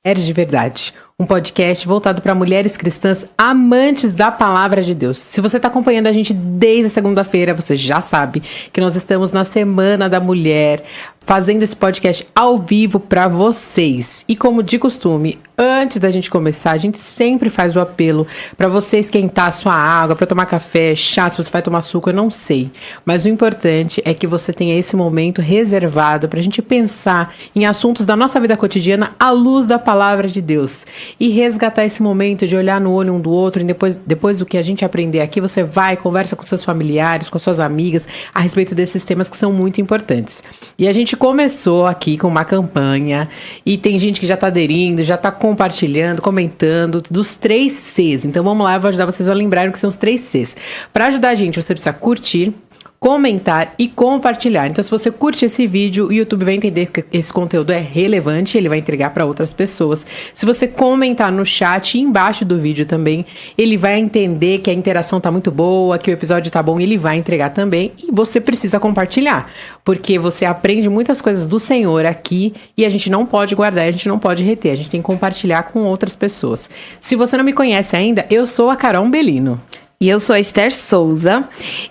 Mulheres de Verdade, um podcast voltado para mulheres cristãs amantes da palavra de Deus. Se você está acompanhando a gente desde a segunda-feira, você já sabe que nós estamos na Semana da Mulher, fazendo esse podcast ao vivo para vocês. E como de costume, antes da gente começar, a gente sempre faz o apelo para você esquentar a sua água, para tomar café, chá, se você vai tomar suco, eu não sei. Mas o importante é que você tenha esse momento reservado para a gente pensar em assuntos da nossa vida cotidiana à luz da palavra de Deus. E resgatar esse momento de olhar no olho um do outro, e depois do que a gente aprender aqui, você vai, conversa com seus familiares, com suas amigas, a respeito desses temas que são muito importantes. E a gente começou aqui com uma campanha, e tem gente que já está aderindo, já está compartilhando, comentando, dos 3 Cs. Então vamos lá, eu vou ajudar vocês a lembrarem o que são os 3 Cs. Para ajudar a gente, você precisa curtir, comentar e compartilhar. Então, se você curte esse vídeo, o YouTube vai entender que esse conteúdo é relevante, ele vai entregar para outras pessoas. Se você comentar no chat e embaixo do vídeo também, ele vai entender que a interação tá muito boa, que o episódio tá bom, e ele vai entregar também. E você precisa compartilhar, porque você aprende muitas coisas do Senhor aqui e a gente não pode guardar, a gente não pode reter, a gente tem que compartilhar com outras pessoas. Se você não me conhece ainda, eu sou a Carol Belino. E eu sou a Esther Souza,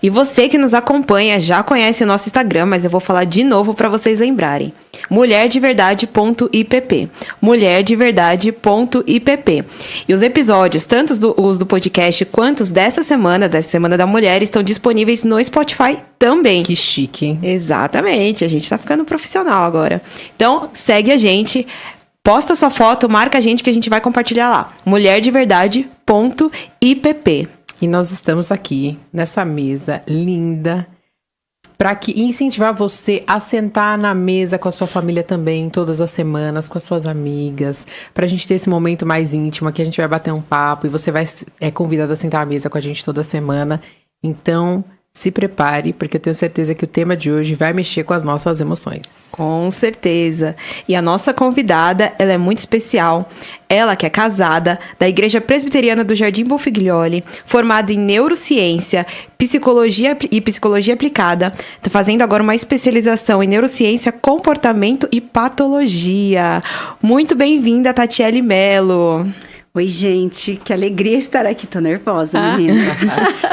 e você que nos acompanha já conhece o nosso Instagram, mas eu vou falar de novo para vocês lembrarem. Mulherdeverdade.ipp. Mulherdeverdade.ipp. E os episódios, tanto os do podcast quanto os dessa Semana da Mulher, estão disponíveis no Spotify também. Que chique, hein? Exatamente, a gente tá ficando profissional agora. Então, segue a gente, posta sua foto, marca a gente que a gente vai compartilhar lá. Mulherdeverdade.ipp. E nós estamos aqui, nessa mesa linda, para incentivar você a sentar na mesa com a sua família também, todas as semanas, com as suas amigas, para a gente ter esse momento mais íntimo, que a gente vai bater um papo e você é convidado a sentar à mesa com a gente toda semana. Então, se prepare, porque eu tenho certeza que o tema de hoje vai mexer com as nossas emoções. Com certeza. E a nossa convidada, ela é muito especial. Ela que é casada, da Igreja Presbiteriana do Jardim Bonfiglioli, formada em neurociência, psicologia e psicologia aplicada, está fazendo agora uma especialização em neurociência, comportamento e patologia. Muito bem-vinda, Tatiele Mello. Oi, gente, que alegria estar aqui. Tô nervosa, meninas.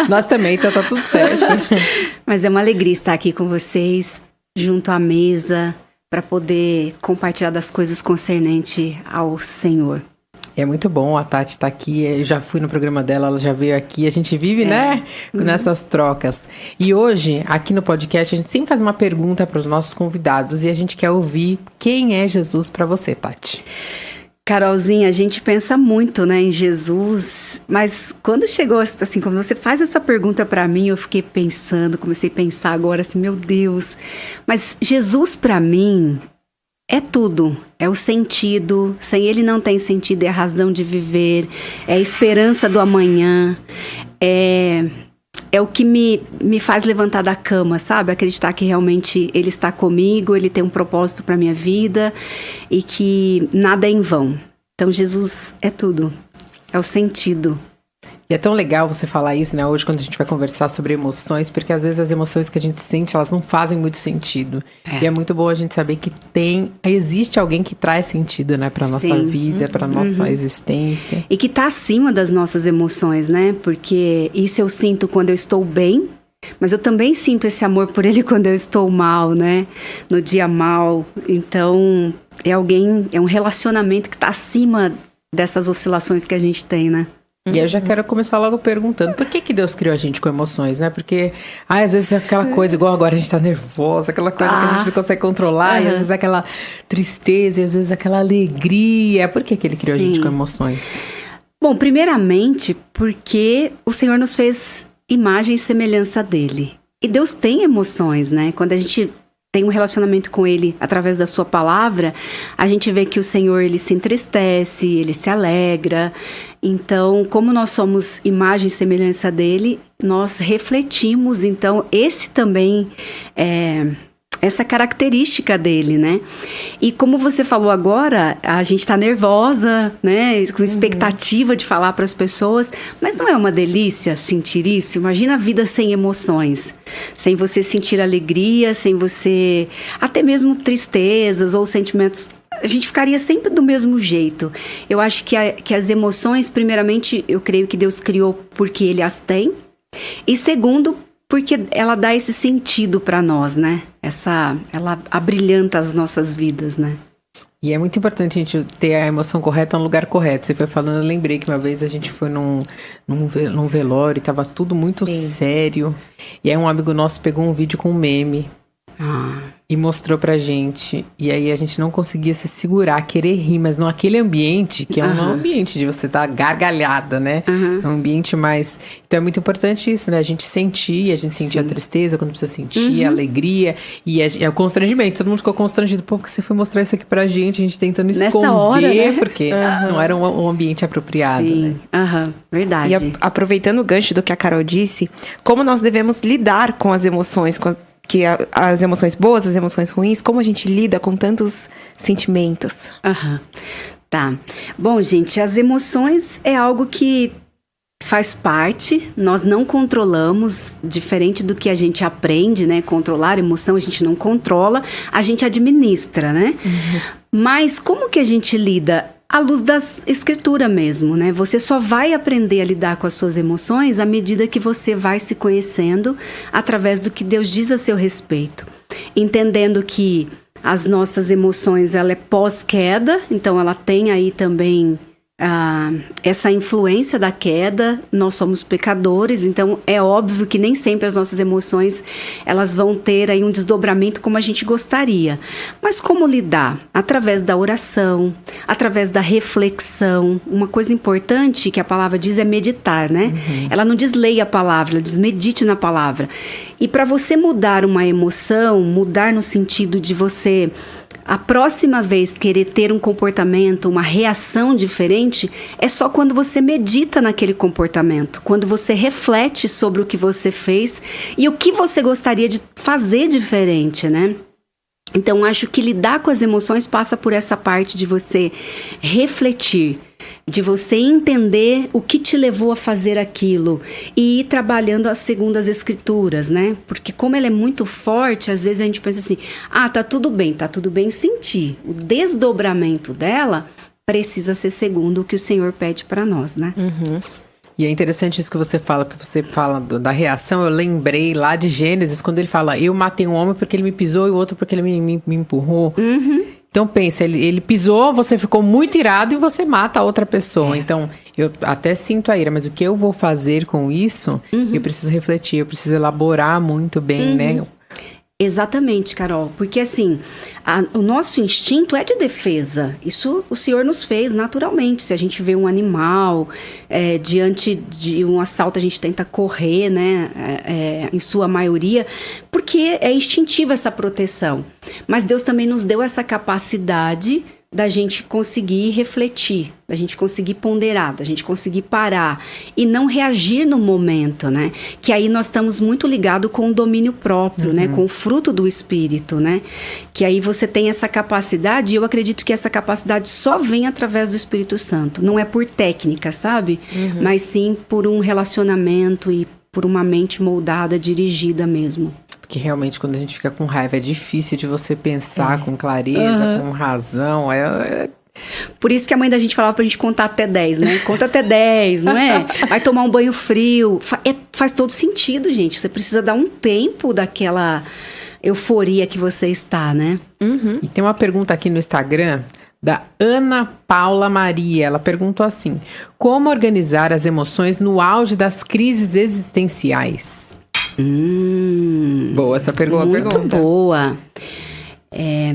Nós também, então tá tudo certo. Mas é uma alegria estar aqui com vocês, junto à mesa, para poder compartilhar das coisas concernentes ao Senhor. É muito bom, a Tati tá aqui, eu já fui no programa dela, ela já veio aqui, a gente vive, né, nessas trocas. E hoje, aqui no podcast, a gente sempre faz uma pergunta para os nossos convidados e a gente quer ouvir quem é Jesus para você, Tati. Carolzinha, a gente pensa muito, né, em Jesus, mas quando chegou, assim, quando você faz essa pergunta pra mim, eu fiquei pensando, comecei a pensar agora, assim, meu Deus, mas Jesus pra mim é tudo, é o sentido, sem ele não tem sentido, é a razão de viver, é a esperança do amanhã, é o que me faz levantar da cama, sabe? Acreditar que realmente ele está comigo, ele tem um propósito para minha vida e que nada é em vão. Então, Jesus é tudo, é o sentido. E é tão legal você falar isso, né, hoje, quando a gente vai conversar sobre emoções, porque às vezes as emoções que a gente sente, elas não fazem muito sentido. E é muito bom a gente saber que existe alguém que traz sentido, né, pra nossa vida, pra nossa existência. E que tá acima das nossas emoções, né, porque isso eu sinto quando eu estou bem, mas eu também sinto esse amor por ele quando eu estou mal, né, no dia mal. Então, é um relacionamento que tá acima dessas oscilações que a gente tem, né. E eu já quero começar logo perguntando, por que Deus criou a gente com emoções, né? Porque, às vezes é aquela coisa, igual agora a gente tá nervosa, aquela coisa que a gente não consegue controlar, e às vezes aquela tristeza, e às vezes aquela alegria. Por que ele criou a gente com emoções? Bom, primeiramente, porque o Senhor nos fez imagem e semelhança dele. E Deus tem emoções, né? Quando a gente tem um relacionamento com ele através da sua palavra, a gente vê que o Senhor, ele se entristece, ele se alegra. Então, como nós somos imagem e semelhança dele, nós refletimos, então, esse também essa característica dele, né? E como você falou agora, a gente tá nervosa, né? Com expectativa de falar para as pessoas, mas não é uma delícia sentir isso? Imagina a vida sem emoções, sem você sentir alegria, sem você... até mesmo tristezas ou sentimentos a gente ficaria sempre do mesmo jeito. Eu acho que as emoções, primeiramente, eu creio que Deus criou porque Ele as tem. E segundo, porque ela dá esse sentido para nós, né? Ela abrilhanta as nossas vidas, né? E é muito importante a gente ter a emoção correta no lugar correto. Você foi falando, eu lembrei que uma vez a gente foi num velório e tava tudo muito sério. E aí um amigo nosso pegou um vídeo com um meme. E mostrou pra gente. E aí a gente não conseguia se segurar, querer rir, mas não aquele ambiente, que é um ambiente de você estar gargalhada, né? É um ambiente mais... Então é muito importante isso, né? A gente sentir a tristeza quando precisa sentir, a alegria. E é o constrangimento. Todo mundo ficou constrangido. Pô, porque você foi mostrar isso aqui pra gente? A gente tentando esconder, hora, né? Porque não era um ambiente apropriado, né? E Verdade. aproveitando o gancho do que a Carol disse, como nós devemos lidar com as emoções, as emoções boas, as emoções ruins, como a gente lida com tantos sentimentos. Tá. Bom, gente, as emoções é algo que faz parte, nós não controlamos, diferente do que a gente aprende, né? Controlar a emoção, a gente não controla, a gente administra, né? Mas como que a gente lida? À luz da escritura mesmo, né? Você só vai aprender a lidar com as suas emoções à medida que você vai se conhecendo através do que Deus diz a seu respeito. Entendendo que as nossas emoções, ela é pós-queda, então ela tem aí também essa influência da queda. Nós somos pecadores, então é óbvio que nem sempre as nossas emoções elas vão ter aí um desdobramento como a gente gostaria. Mas como lidar? Através da oração, através da reflexão. Uma coisa importante que a palavra diz é meditar, né? Ela não diz leia a palavra, ela diz medite na palavra. E para você mudar uma emoção, mudar no sentido de você... A próxima vez querer ter um comportamento, uma reação diferente, é só quando você medita naquele comportamento, quando você reflete sobre o que você fez e o que você gostaria de fazer diferente, né? Então, acho que lidar com as emoções passa por essa parte de você refletir, de você entender o que te levou a fazer aquilo e ir trabalhando segundo as escrituras, né? Porque como ela é muito forte, às vezes a gente pensa assim, tá tudo bem sentir. O desdobramento dela precisa ser segundo o que o Senhor pede para nós, né? E é interessante isso que você fala, porque você fala da reação. Eu lembrei lá de Gênesis, quando ele fala, eu matei um homem porque ele me pisou e o outro porque ele me empurrou. Então pensa, ele pisou, você ficou muito irado e você mata a outra pessoa. Então eu até sinto a ira, mas o que eu vou fazer com isso, eu preciso refletir, eu preciso elaborar muito bem, né? Exatamente, Carol, porque assim, o nosso instinto é de defesa, isso o Senhor nos fez naturalmente. Se a gente vê um animal diante de um assalto, a gente tenta correr, né, em sua maioria, porque é instintiva essa proteção. Mas Deus também nos deu essa capacidade da gente conseguir refletir, da gente conseguir ponderar, da gente conseguir parar e não reagir no momento, né? Que aí nós estamos muito ligados com o domínio próprio, né? Com o fruto do Espírito, né? Que aí você tem essa capacidade, e eu acredito que essa capacidade só vem através do Espírito Santo. Não é por técnica, sabe? Mas sim por um relacionamento e por uma mente moldada, dirigida mesmo. Porque realmente quando a gente fica com raiva é difícil de você pensar com clareza, com razão. Por isso que a mãe da gente falava pra gente contar até 10, né? Conta até 10, não é? Vai tomar um banho frio. Faz todo sentido, gente. Você precisa dar um tempo daquela euforia que você está, né? E tem uma pergunta aqui no Instagram da Ana Paula Maria. Ela perguntou assim: como organizar as emoções no auge das crises existenciais? Boa essa pergunta. Muito boa.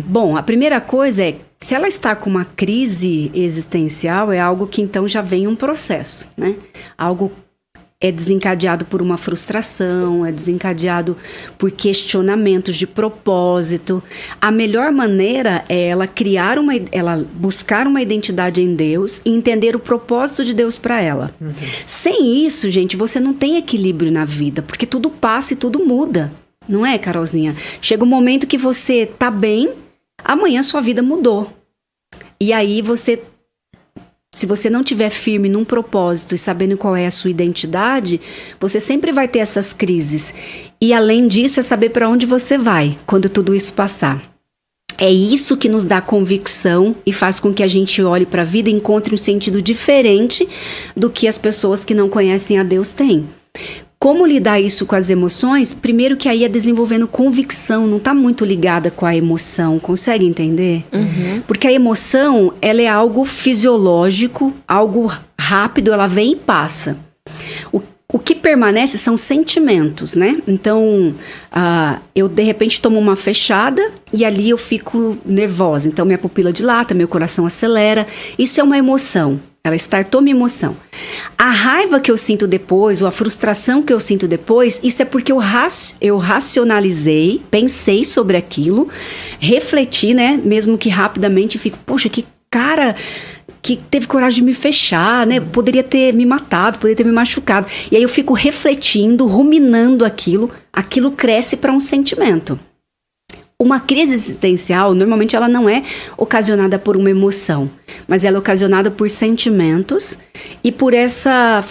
Bom, a primeira coisa é, se ela está com uma crise existencial, é algo que então já vem um processo, né? Algo é desencadeado por uma frustração, é desencadeado por questionamentos de propósito. A melhor maneira é ela buscar uma identidade em Deus e entender o propósito de Deus para ela. Sem isso, gente, você não tem equilíbrio na vida, porque tudo passa e tudo muda. Não é, Carolzinha? Chega um momento que você tá bem, amanhã sua vida mudou. E aí se você não tiver firme num propósito e sabendo qual é a sua identidade, você sempre vai ter essas crises. E além disso, é saber para onde você vai quando tudo isso passar. É isso que nos dá convicção e faz com que a gente olhe para a vida e encontre um sentido diferente do que as pessoas que não conhecem a Deus têm. Como lidar isso com as emoções? Primeiro que aí é desenvolvendo convicção, não está muito ligada com a emoção, consegue entender? Porque a emoção, ela é algo fisiológico, algo rápido, ela vem e passa. O que permanece são sentimentos, né? Então, eu de repente tomo uma fechada e ali eu fico nervosa. Então, minha pupila dilata, meu coração acelera. Isso é uma emoção. Ela startou minha emoção. A raiva que eu sinto depois, ou a frustração que eu sinto depois, isso é porque eu racionalizei, pensei sobre aquilo, refleti, né? Mesmo que rapidamente fico, poxa, que cara que teve coragem de me fechar, né? Poderia ter me matado, poderia ter me machucado. E aí eu fico refletindo, ruminando aquilo cresce para um sentimento. Uma crise existencial, normalmente ela não é ocasionada por uma emoção, mas ela é ocasionada por sentimentos e por essa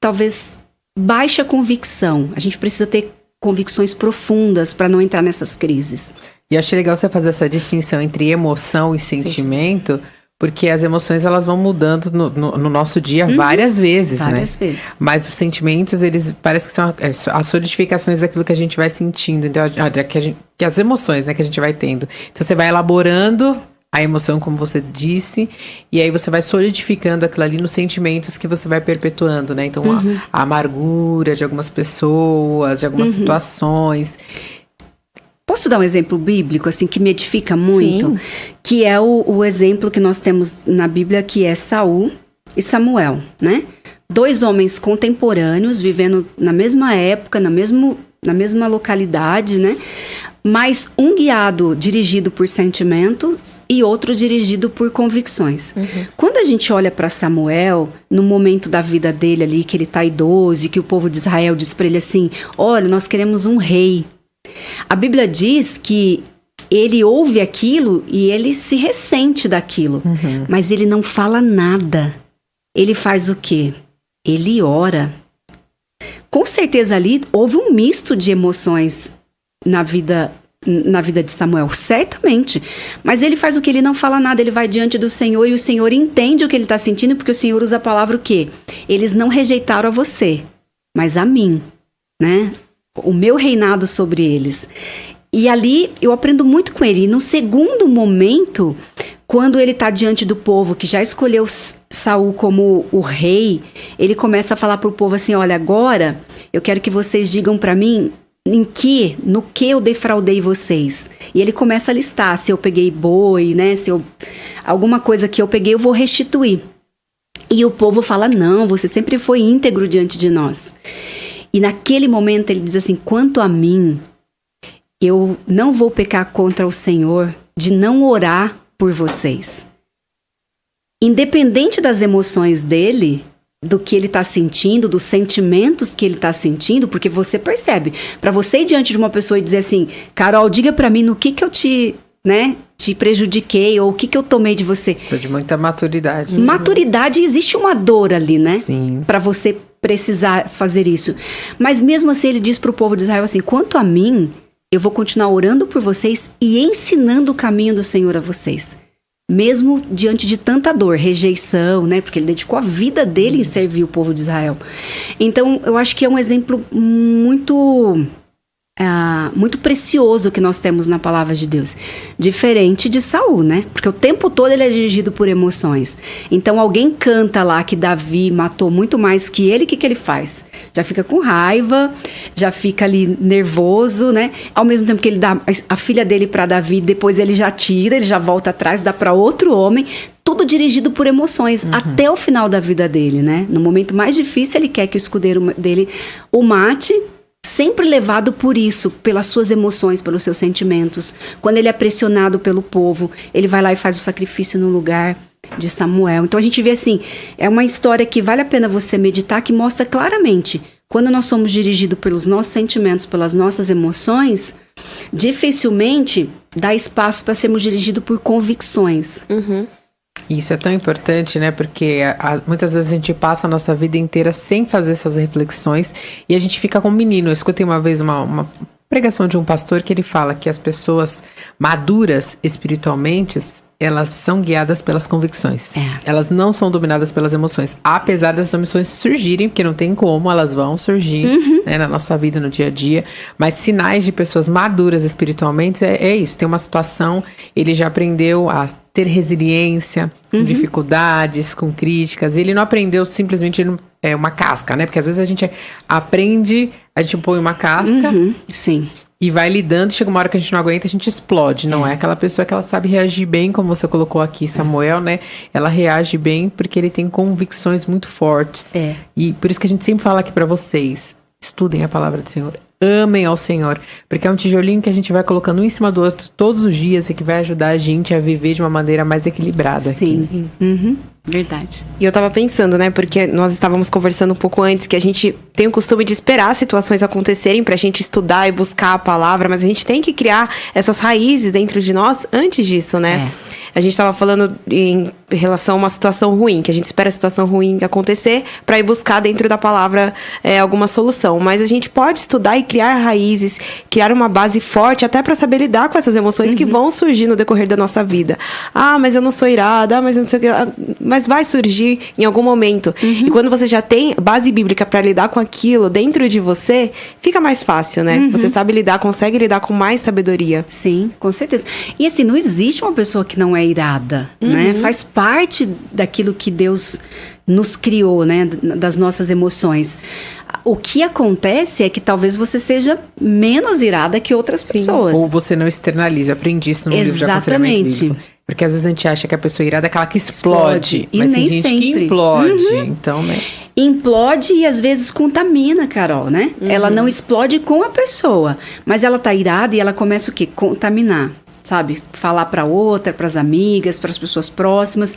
talvez baixa convicção. A gente precisa ter convicções profundas para não entrar nessas crises. E achei legal você fazer essa distinção entre emoção e sentimento, porque as emoções elas vão mudando no nosso dia várias vezes, várias né? vezes. Mas os sentimentos, eles parecem que são as solidificações daquilo que a gente vai sentindo, então, que as emoções, né, que a gente vai tendo. Então você vai elaborando a emoção, como você disse, e aí você vai solidificando aquilo ali nos sentimentos que você vai perpetuando, né? Então a amargura de algumas pessoas, de algumas situações. Posso dar um exemplo bíblico, assim, que me edifica muito? Sim. Que é o exemplo que nós temos na Bíblia, que é Saul e Samuel, né? 2 homens contemporâneos, vivendo na mesma época, na mesma localidade, né? Mas um dirigido por sentimentos e outro dirigido por convicções. Quando a gente olha para Samuel, no momento da vida dele ali, que ele tá idoso e que o povo de Israel diz para ele assim, olha, nós queremos um rei. A Bíblia diz que ele ouve aquilo e ele se ressente daquilo, mas ele não fala nada. Ele faz o quê? Ele ora. Com certeza ali houve um misto de emoções na vida de Samuel, certamente. Mas ele faz o que? Ele não fala nada, ele vai diante do Senhor e o Senhor entende o que ele está sentindo, porque o Senhor usa a palavra o quê? Eles não rejeitaram a você, mas a mim, né? O meu reinado sobre eles. E ali eu aprendo muito com ele. E no segundo momento, quando ele está diante do povo, que já escolheu Saul como o rei, ele começa a falar para o povo assim, olha, agora eu quero que vocês digam para mim no que eu defraudei vocês. E ele começa a listar, se eu peguei boi, né, alguma coisa que eu peguei, eu vou restituir. E o povo fala, não, você sempre foi íntegro diante de nós. E naquele momento ele diz assim, quanto a mim, eu não vou pecar contra o Senhor de não orar por vocês. Independente das emoções dele, do que ele está sentindo, dos sentimentos que ele está sentindo, porque você percebe, para você ir diante de uma pessoa e dizer assim, Carol, diga para mim no que eu te prejudiquei, ou o que eu tomei de você. Precisa de muita maturidade. Maturidade, existe uma dor ali, né? Sim. Para você precisar fazer isso. Mas mesmo assim ele diz para o povo de Israel assim, quanto a mim, eu vou continuar orando por vocês e ensinando o caminho do Senhor a vocês. Mesmo diante de tanta dor, rejeição, né? Porque ele dedicou a vida dele em servir o povo de Israel. Então, eu acho que é um exemplo muito precioso que nós temos na palavra de Deus. Diferente de Saul, né? Porque o tempo todo ele é dirigido por emoções. Então, alguém canta lá que Davi matou muito mais que ele, o que ele faz? Já fica com raiva, já fica ali nervoso, né? Ao mesmo tempo que ele dá a filha dele para Davi, depois ele já tira, ele já volta atrás, dá para outro homem. Tudo dirigido por emoções, até o final da vida dele, né? No momento mais difícil, ele quer que o escudeiro dele o mate, sempre levado por isso, pelas suas emoções, pelos seus sentimentos. Quando ele é pressionado pelo povo, ele vai lá e faz o sacrifício no lugar de Samuel. Então a gente vê assim, é uma história que vale a pena você meditar, que mostra claramente, quando nós somos dirigidos pelos nossos sentimentos, pelas nossas emoções, dificilmente dá espaço para sermos dirigidos por convicções. Isso é tão importante, né? Porque muitas vezes a gente passa a nossa vida inteira sem fazer essas reflexões e a gente fica como menino. Eu escutei uma vez uma pregação de um pastor que ele fala que as pessoas maduras espiritualmente, elas são guiadas pelas convicções. Elas não são dominadas pelas emoções. Apesar das emoções surgirem, porque não tem como, elas vão surgir né, na nossa vida, no dia a dia. Mas sinais de pessoas maduras espiritualmente é isso. Tem uma situação, ele já aprendeu a ter resiliência com dificuldades, com críticas. Ele não aprendeu simplesmente uma casca, né? Porque às vezes a gente aprende, a gente põe uma casca... Sim. E vai lidando, chega uma hora que a gente não aguenta, a gente explode. Não é aquela pessoa que ela sabe reagir bem, como você colocou aqui, Samuel, né? Ela reage bem porque ele tem convicções muito fortes. E por isso que a gente sempre fala aqui pra vocês, estudem a palavra do Senhor, amem ao Senhor, porque é um tijolinho que a gente vai colocando um em cima do outro todos os dias e que vai ajudar a gente a viver de uma maneira mais equilibrada. Sim. Verdade. E eu tava pensando, né, porque nós estávamos conversando um pouco antes, que a gente tem o costume de esperar situações acontecerem pra gente estudar e buscar a palavra, mas a gente tem que criar essas raízes dentro de nós antes disso, né? A gente tava falando em relação a uma situação ruim, que a gente espera a situação ruim acontecer pra ir buscar dentro da palavra alguma solução. Mas a gente pode estudar e criar raízes, criar uma base forte até pra saber lidar com essas emoções que vão surgir no decorrer da nossa vida. Ah, mas eu não sou irada, mas eu não sei o que... Mas vai surgir em algum momento. E quando você já tem base bíblica pra lidar com aquilo dentro de você, fica mais fácil, né? Você sabe lidar, consegue lidar com mais sabedoria. Sim, com certeza. E assim, não existe uma pessoa que não é irada, né? Faz parte daquilo que Deus nos criou, né? Das nossas emoções. O que acontece é que talvez você seja menos irada que outras pessoas. Ou você não externaliza. Eu aprendi isso no livro de aconselhamento bíblico. Porque às vezes a gente acha que a pessoa irada é aquela que explode. E mas nem tem gente sempre. que implode. Então, né? Implode e às vezes contamina, Carol, né? Ela não explode com a pessoa, mas ela tá irada e ela começa o quê? Contaminar, sabe? Falar pra outra, pras amigas, pras pessoas próximas.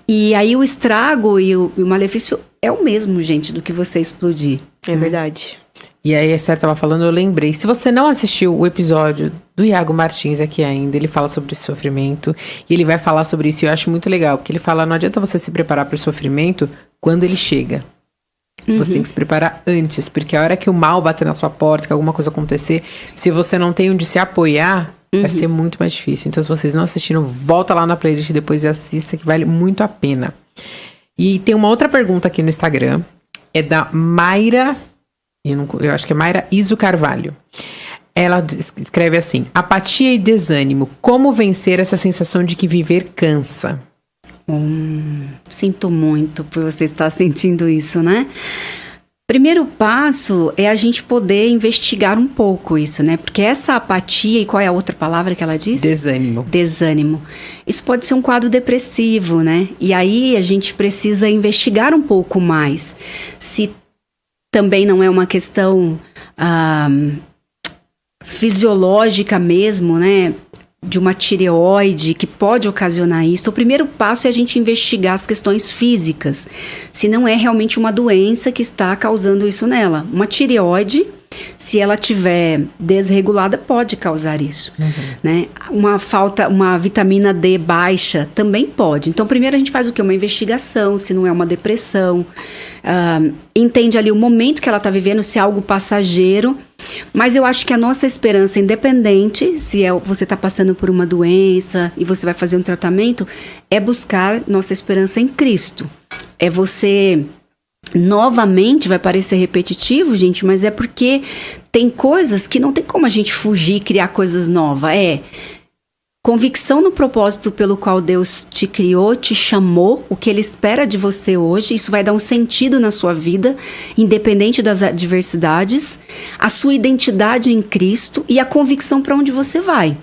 E aí o estrago e o malefício é o mesmo, gente, do que você explodir. É verdade. E aí, a Esther estava falando, eu lembrei. Se você não assistiu o episódio do Iago Martins aqui ainda, ele fala sobre sofrimento. E ele vai falar sobre isso e eu acho muito legal. Porque ele fala, não adianta você se preparar para o sofrimento quando ele chega. Você tem que se preparar antes. Porque a hora que o mal bater na sua porta, que alguma coisa acontecer, se você não tem onde se apoiar, vai ser muito mais difícil. Então, se vocês não assistiram, volta lá na playlist depois e assista, que vale muito a pena. E tem uma outra pergunta aqui no Instagram. É da Mayra... Eu acho que é Mayra Iso Carvalho. Ela escreve assim: apatia e desânimo. Como vencer essa sensação de que viver cansa? Sinto muito por você estar sentindo isso, né? Primeiro passo é a gente poder investigar um pouco isso, né? Porque essa apatia, e qual é a outra palavra que ela disse? Desânimo. Desânimo. Isso pode ser um quadro depressivo, né? E aí a gente precisa investigar um pouco mais. Se também não é uma questão fisiológica mesmo, né? De uma tireoide que pode ocasionar isso. O primeiro passo é a gente investigar as questões físicas. Se não é realmente uma doença que está causando isso nela. Uma tireoide, se ela estiver desregulada, pode causar isso. Né? Uma vitamina D baixa também pode. Então, primeiro a gente faz o quê? Uma investigação, se não é uma depressão. Entende ali o momento que ela está vivendo, se é algo passageiro. Mas eu acho que a nossa esperança, independente se você está passando por uma doença e você vai fazer um tratamento, é buscar nossa esperança em Cristo. É você... Novamente, vai parecer repetitivo, gente, mas é porque tem coisas que não tem como a gente fugir e criar coisas novas. É convicção no propósito pelo qual Deus te criou, te chamou, o que Ele espera de você hoje. Isso vai dar um sentido na sua vida, independente das adversidades. A sua identidade em Cristo e a convicção para onde você vai.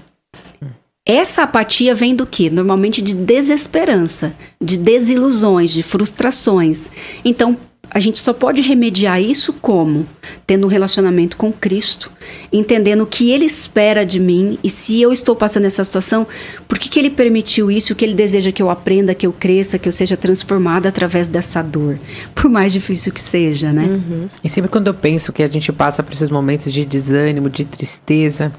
Essa apatia vem do quê? Normalmente de desesperança, de desilusões, de frustrações. Então, a gente só pode remediar isso como? Tendo um relacionamento com Cristo, entendendo o que Ele espera de mim e se eu estou passando essa situação, por que Ele permitiu isso, o que Ele deseja que eu aprenda, que eu cresça, que eu seja transformada através dessa dor, por mais difícil que seja, né? E sempre quando eu penso que a gente passa por esses momentos de desânimo, de tristeza,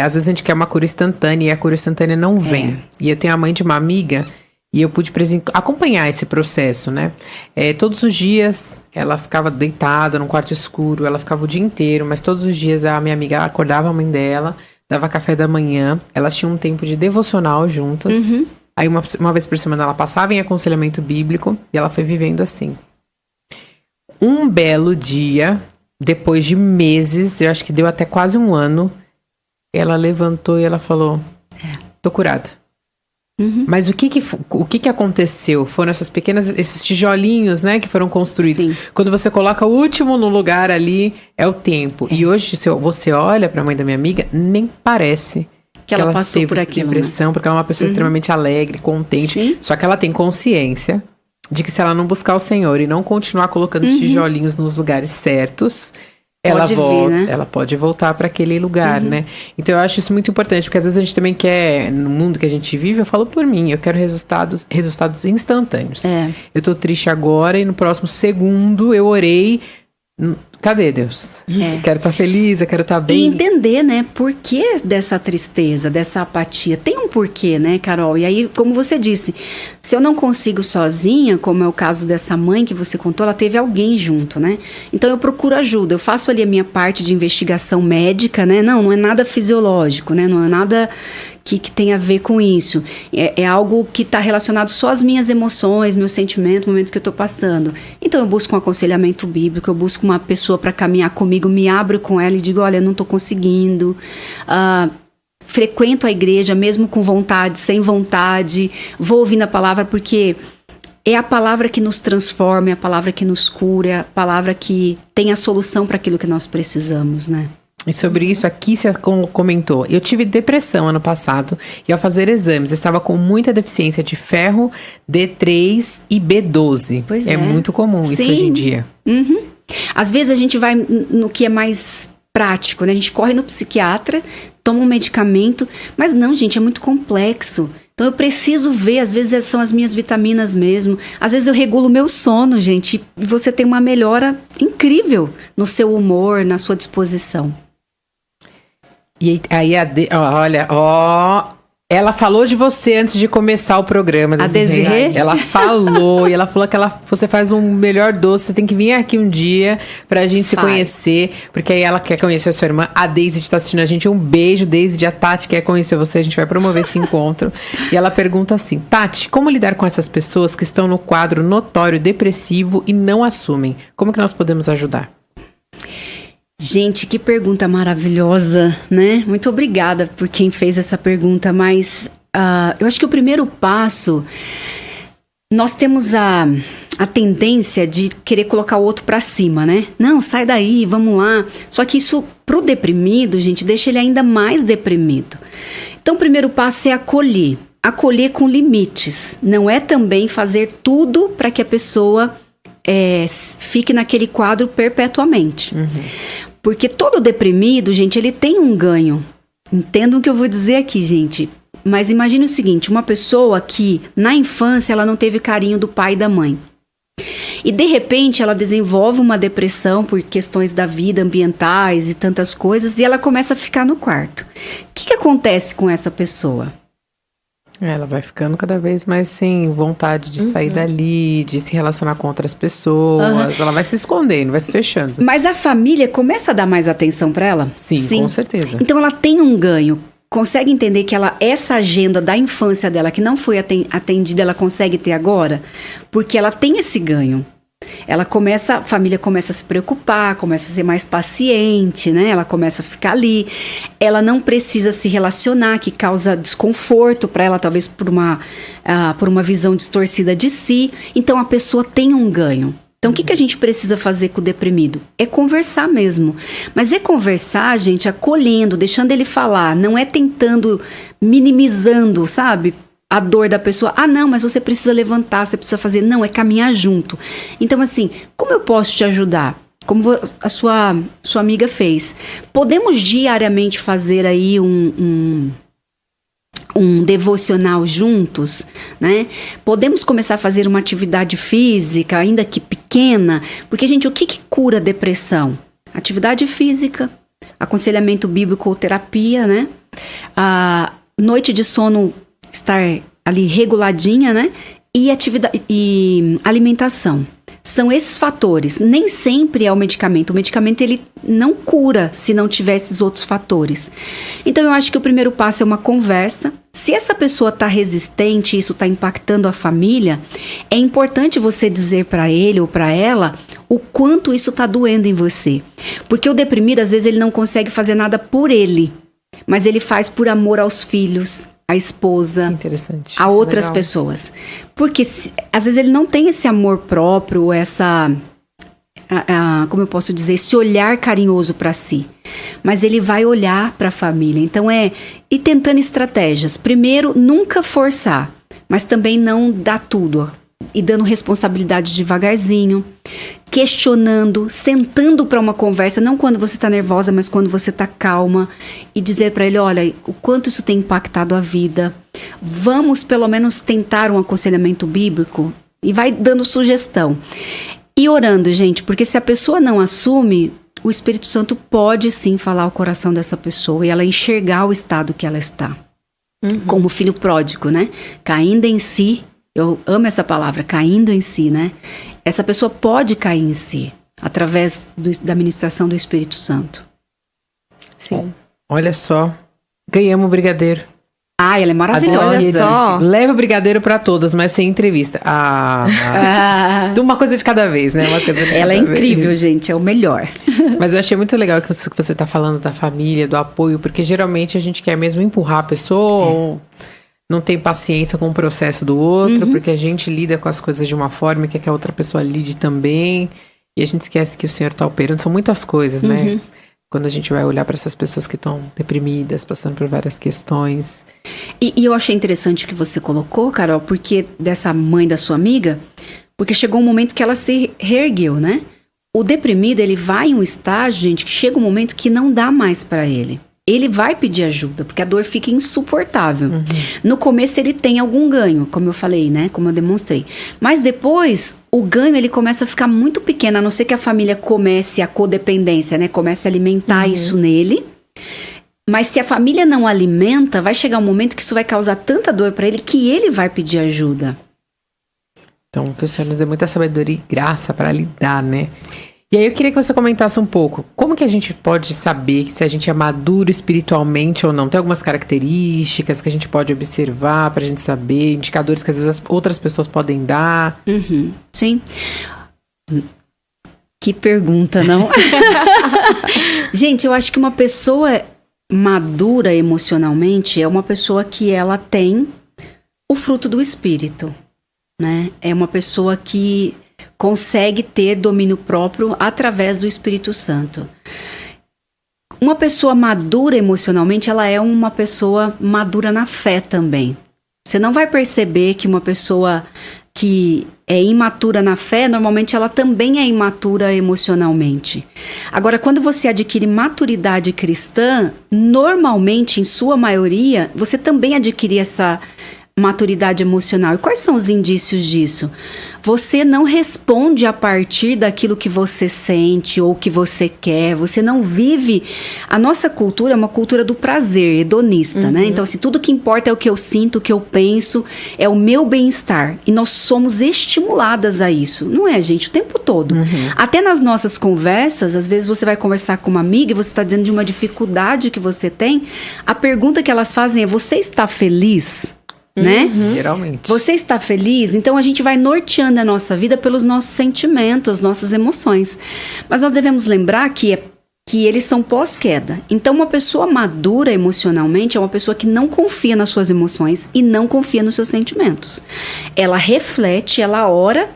às vezes a gente quer uma cura instantânea e a cura instantânea não vem. E eu tenho a mãe de uma amiga E eu pude acompanhar esse processo, né? Todos os dias ela ficava deitada num quarto escuro, ela ficava o dia inteiro, mas todos os dias a minha amiga acordava a mãe dela, dava café da manhã, elas tinham um tempo de devocional juntas. Aí uma vez por semana ela passava em aconselhamento bíblico e ela foi vivendo assim. Um belo dia, depois de meses, eu acho que deu até quase um ano, ela levantou e ela falou, tô curada. Mas o que aconteceu? Foram esses tijolinhos, né, que foram construídos. Sim. Quando você coloca o último no lugar ali, é o tempo. E hoje, se você olha pra mãe da minha amiga, nem parece que ela passou teve por aquilo, depressão, né? Porque ela é uma pessoa extremamente alegre, contente. Sim. Só que ela tem consciência de que se ela não buscar o Senhor e não continuar colocando os tijolinhos nos lugares certos, ela pode voltar para aquele lugar, né? Então eu acho isso muito importante, porque às vezes a gente também quer, no mundo que a gente vive, eu falo por mim, eu quero resultados instantâneos. Eu tô triste agora e no próximo segundo eu orei, cadê Deus? Quero estar feliz, eu quero estar bem. E entender, né, por que dessa tristeza, dessa apatia. Tem um porquê, né, Carol? E aí, como você disse, se eu não consigo sozinha, como é o caso dessa mãe que você contou, ela teve alguém junto, né? Então eu procuro ajuda, eu faço ali a minha parte de investigação médica, né? Não é nada fisiológico, né? Não é nada que tem a ver com isso. É algo que está relacionado só às minhas emoções, meus sentimentos, o momento que eu estou passando. Então eu busco um aconselhamento bíblico, eu busco uma pessoa para caminhar comigo, me abro com ela e digo, olha, eu não estou conseguindo. Frequento a igreja mesmo com vontade, sem vontade, vou ouvindo a palavra porque é a palavra que nos transforma, é a palavra que nos cura, é a palavra que tem a solução para aquilo que nós precisamos, né? E sobre isso aqui você comentou, eu tive depressão ano passado e ao fazer exames, eu estava com muita deficiência de ferro, D3 e B12. Pois é muito comum isso hoje em dia. Às vezes a gente vai no que é mais prático, né? A gente corre no psiquiatra, toma um medicamento, mas não, gente, é muito complexo. Então eu preciso ver, às vezes são as minhas vitaminas mesmo, às vezes eu regulo o meu sono, gente, e você tem uma melhora incrível no seu humor, na sua disposição. E aí, olha, ela falou de você antes de começar o programa. A Desirê? Ela falou, e ela falou que você faz um melhor doce, você tem que vir aqui um dia pra gente se conhecer, porque aí ela quer conhecer a sua irmã, a Deise tá assistindo a gente, um beijo, Deise, a Tati quer conhecer você, a gente vai promover esse encontro. E ela pergunta assim, Tati, como lidar com essas pessoas que estão no quadro notório depressivo e não assumem? Como que nós podemos ajudar? Gente, que pergunta maravilhosa, né? Muito obrigada por quem fez essa pergunta, mas eu acho que o primeiro passo, nós temos a tendência de querer colocar o outro pra cima, né? Não, sai daí, vamos lá. Só que isso, pro deprimido, gente, deixa ele ainda mais deprimido. Então, o primeiro passo é acolher. Acolher com limites. Não é também fazer tudo para que a pessoa fique naquele quadro perpetuamente. Porque todo deprimido, gente, ele tem um ganho. Entendam o que eu vou dizer aqui, gente. Mas imagine o seguinte, uma pessoa que na infância ela não teve carinho do pai e da mãe. E de repente ela desenvolve uma depressão por questões da vida, ambientais e tantas coisas, e ela começa a ficar no quarto. O que acontece com essa pessoa? Ela vai ficando cada vez mais sem vontade de sair dali, de se relacionar com outras pessoas. Ela vai se escondendo, vai se fechando. Mas a família começa a dar mais atenção para ela? Sim, com certeza. Então ela tem um ganho. Consegue entender que essa agenda da infância dela, que não foi atendida, ela consegue ter agora? Porque ela tem esse ganho. A família começa a se preocupar, começa a ser mais paciente, né? Ela começa a ficar ali. Ela não precisa se relacionar, que causa desconforto para ela, talvez por uma visão distorcida de si. Então a pessoa tem um ganho. Então, o que a gente precisa fazer com o deprimido? É conversar mesmo. Mas é conversar, gente, acolhendo, deixando ele falar. Não é tentando, minimizando, sabe? A dor da pessoa. Ah, não, mas você precisa levantar, você precisa fazer. Não, é caminhar junto. Então, assim, como eu posso te ajudar? Como a sua amiga fez. Podemos diariamente fazer aí um devocional juntos, né? Podemos começar a fazer uma atividade física, ainda que pequena, porque, gente, o que cura a depressão? Atividade física, aconselhamento bíblico ou terapia, né? A noite de sono estar ali reguladinha, né? E atividade e alimentação. São esses fatores. Nem sempre é o medicamento. O medicamento, ele não cura se não tiver esses outros fatores. Então, eu acho que o primeiro passo é uma conversa. Se essa pessoa está resistente e isso está impactando a família, é importante você dizer para ele ou para ela o quanto isso está doendo em você. Porque o deprimido, às vezes, ele não consegue fazer nada por ele, mas ele faz por amor aos filhos, à esposa, Interessante. a Isso é outras legal. pessoas. Porque às vezes ele não tem esse amor próprio, como eu posso dizer, esse olhar carinhoso para si. Mas ele vai olhar para a família. Então ir tentando estratégias. Primeiro, nunca forçar, mas também não dar tudo. E dando responsabilidade devagarzinho, questionando, sentando para uma conversa, não quando você está nervosa, mas quando você está calma, e dizer para ele, olha, o quanto isso tem impactado a vida. Vamos pelo menos tentar um aconselhamento bíblico, e vai dando sugestão. E orando, gente, porque se a pessoa não assume, o Espírito Santo pode sim falar ao coração dessa pessoa e ela enxergar o estado que ela está. Como o filho pródigo, né? Caindo em si. Eu amo essa palavra, caindo em si, né? Essa pessoa pode cair em si, através da ministração do Espírito Santo. Sim. Olha só, ganhamos o brigadeiro. Ah, ela é maravilhosa. Olha só. Leva o brigadeiro pra todas, mas sem entrevista. Uma coisa de cada vez, né? Uma coisa de Ela é cada incrível, vez. gente, é o melhor. Mas eu achei muito legal que você tá falando da família, do apoio, porque geralmente a gente quer mesmo empurrar a pessoa ou não tem paciência com o processo do outro, porque a gente lida com as coisas de uma forma e quer que a outra pessoa lide também. E a gente esquece que o Senhor tá operando. São muitas coisas, né? Quando a gente vai olhar para essas pessoas que estão deprimidas, passando por várias questões. E eu achei interessante o que você colocou, Carol, porque dessa mãe da sua amiga, porque chegou um momento que ela se reergueu, né? O deprimido, ele vai em um estágio, gente, que chega um momento que não dá mais para ele. Ele vai pedir ajuda, porque a dor fica insuportável. No começo ele tem algum ganho, como eu falei, né? Como eu demonstrei. Mas depois, o ganho ele começa a ficar muito pequeno, a não ser que a família comece a codependência, né? Comece a alimentar isso nele. Mas se a família não alimenta, vai chegar um momento que isso vai causar tanta dor para ele que ele vai pedir ajuda. Então, que o Senhor nos dê muita sabedoria e graça para lidar, né? E aí eu queria que você comentasse um pouco, como que a gente pode saber se a gente é maduro espiritualmente ou não? Tem algumas características que a gente pode observar para a gente saber, indicadores que às vezes as outras pessoas podem dar? Sim. Que pergunta, não? Gente, eu acho que uma pessoa madura emocionalmente é uma pessoa que ela tem o fruto do Espírito, né? É uma pessoa que consegue ter domínio próprio através do Espírito Santo. Uma pessoa madura emocionalmente, ela é uma pessoa madura na fé também. Você não vai perceber que uma pessoa que é imatura na fé, normalmente ela também é imatura emocionalmente. Agora, quando você adquire maturidade cristã, normalmente, em sua maioria, você também adquire essa maturidade emocional. E quais são os indícios disso? Você não responde a partir daquilo que você sente ou que você quer. Você não vive... A nossa cultura é uma cultura do prazer, hedonista, né? Então, assim, tudo que importa é o que eu sinto, o que eu penso, é o meu bem-estar. E nós somos estimuladas a isso. Não é, gente? O tempo todo. Até nas nossas conversas, às vezes você vai conversar com uma amiga e você está dizendo de uma dificuldade que você tem. A pergunta que elas fazem é, você está feliz? Né? Geralmente. Você está feliz? Então a gente vai norteando a nossa vida pelos nossos sentimentos, as nossas emoções. Mas nós devemos lembrar que eles são pós-queda. Então uma pessoa madura emocionalmente é uma pessoa que não confia nas suas emoções e não confia nos seus sentimentos. Ela reflete, ela ora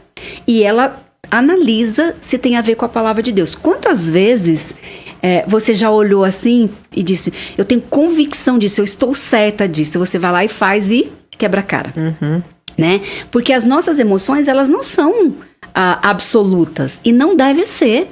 e ela analisa se tem a ver com a palavra de Deus. Quantas vezes... você já olhou assim e disse, eu tenho convicção disso, eu estou certa disso. Você vai lá e faz e quebra a cara, né? Porque as nossas emoções, elas não são absolutas e não deve ser.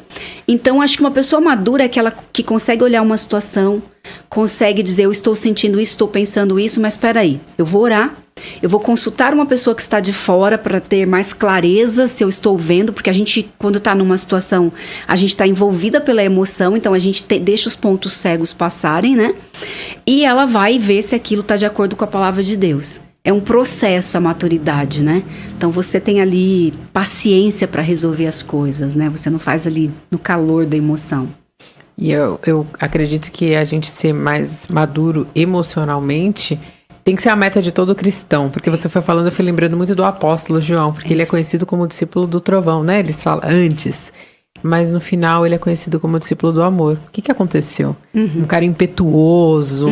Então, acho que uma pessoa madura é aquela que consegue olhar uma situação, consegue dizer, eu estou sentindo isso, estou pensando isso, mas espera aí, eu vou orar. Eu vou consultar uma pessoa que está de fora para ter mais clareza se eu estou vendo, porque a gente, quando está numa situação, a gente está envolvida pela emoção, então a gente deixa os pontos cegos passarem, né? E ela vai ver se aquilo está de acordo com a palavra de Deus. É um processo a maturidade, né? Então você tem ali paciência para resolver as coisas, né? Você não faz ali no calor da emoção. E eu acredito que a gente ser mais maduro emocionalmente tem que ser a meta de todo cristão. Porque você foi falando, eu fui lembrando muito do apóstolo João, porque ele é conhecido como discípulo do trovão, né? Eles falam antes, mas no final ele é conhecido como discípulo do amor. O que aconteceu? Um cara impetuoso,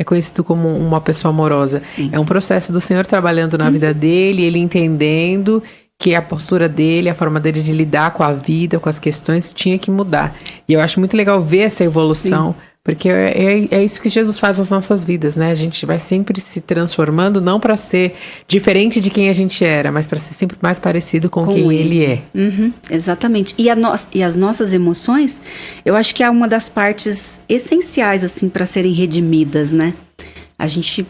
é conhecido como uma pessoa amorosa. Sim. É um processo do Senhor trabalhando na vida dele, ele entendendo que a postura dele, a forma dele de lidar com a vida, com as questões, tinha que mudar. E eu acho muito legal ver essa evolução, porque é isso que Jesus faz nas nossas vidas, né? A gente vai sempre se transformando, não para ser diferente de quem a gente era, mas para ser sempre mais parecido com quem ele é. Exatamente. E as nossas emoções, eu acho que é uma das partes essenciais, assim, para serem redimidas, né? A gente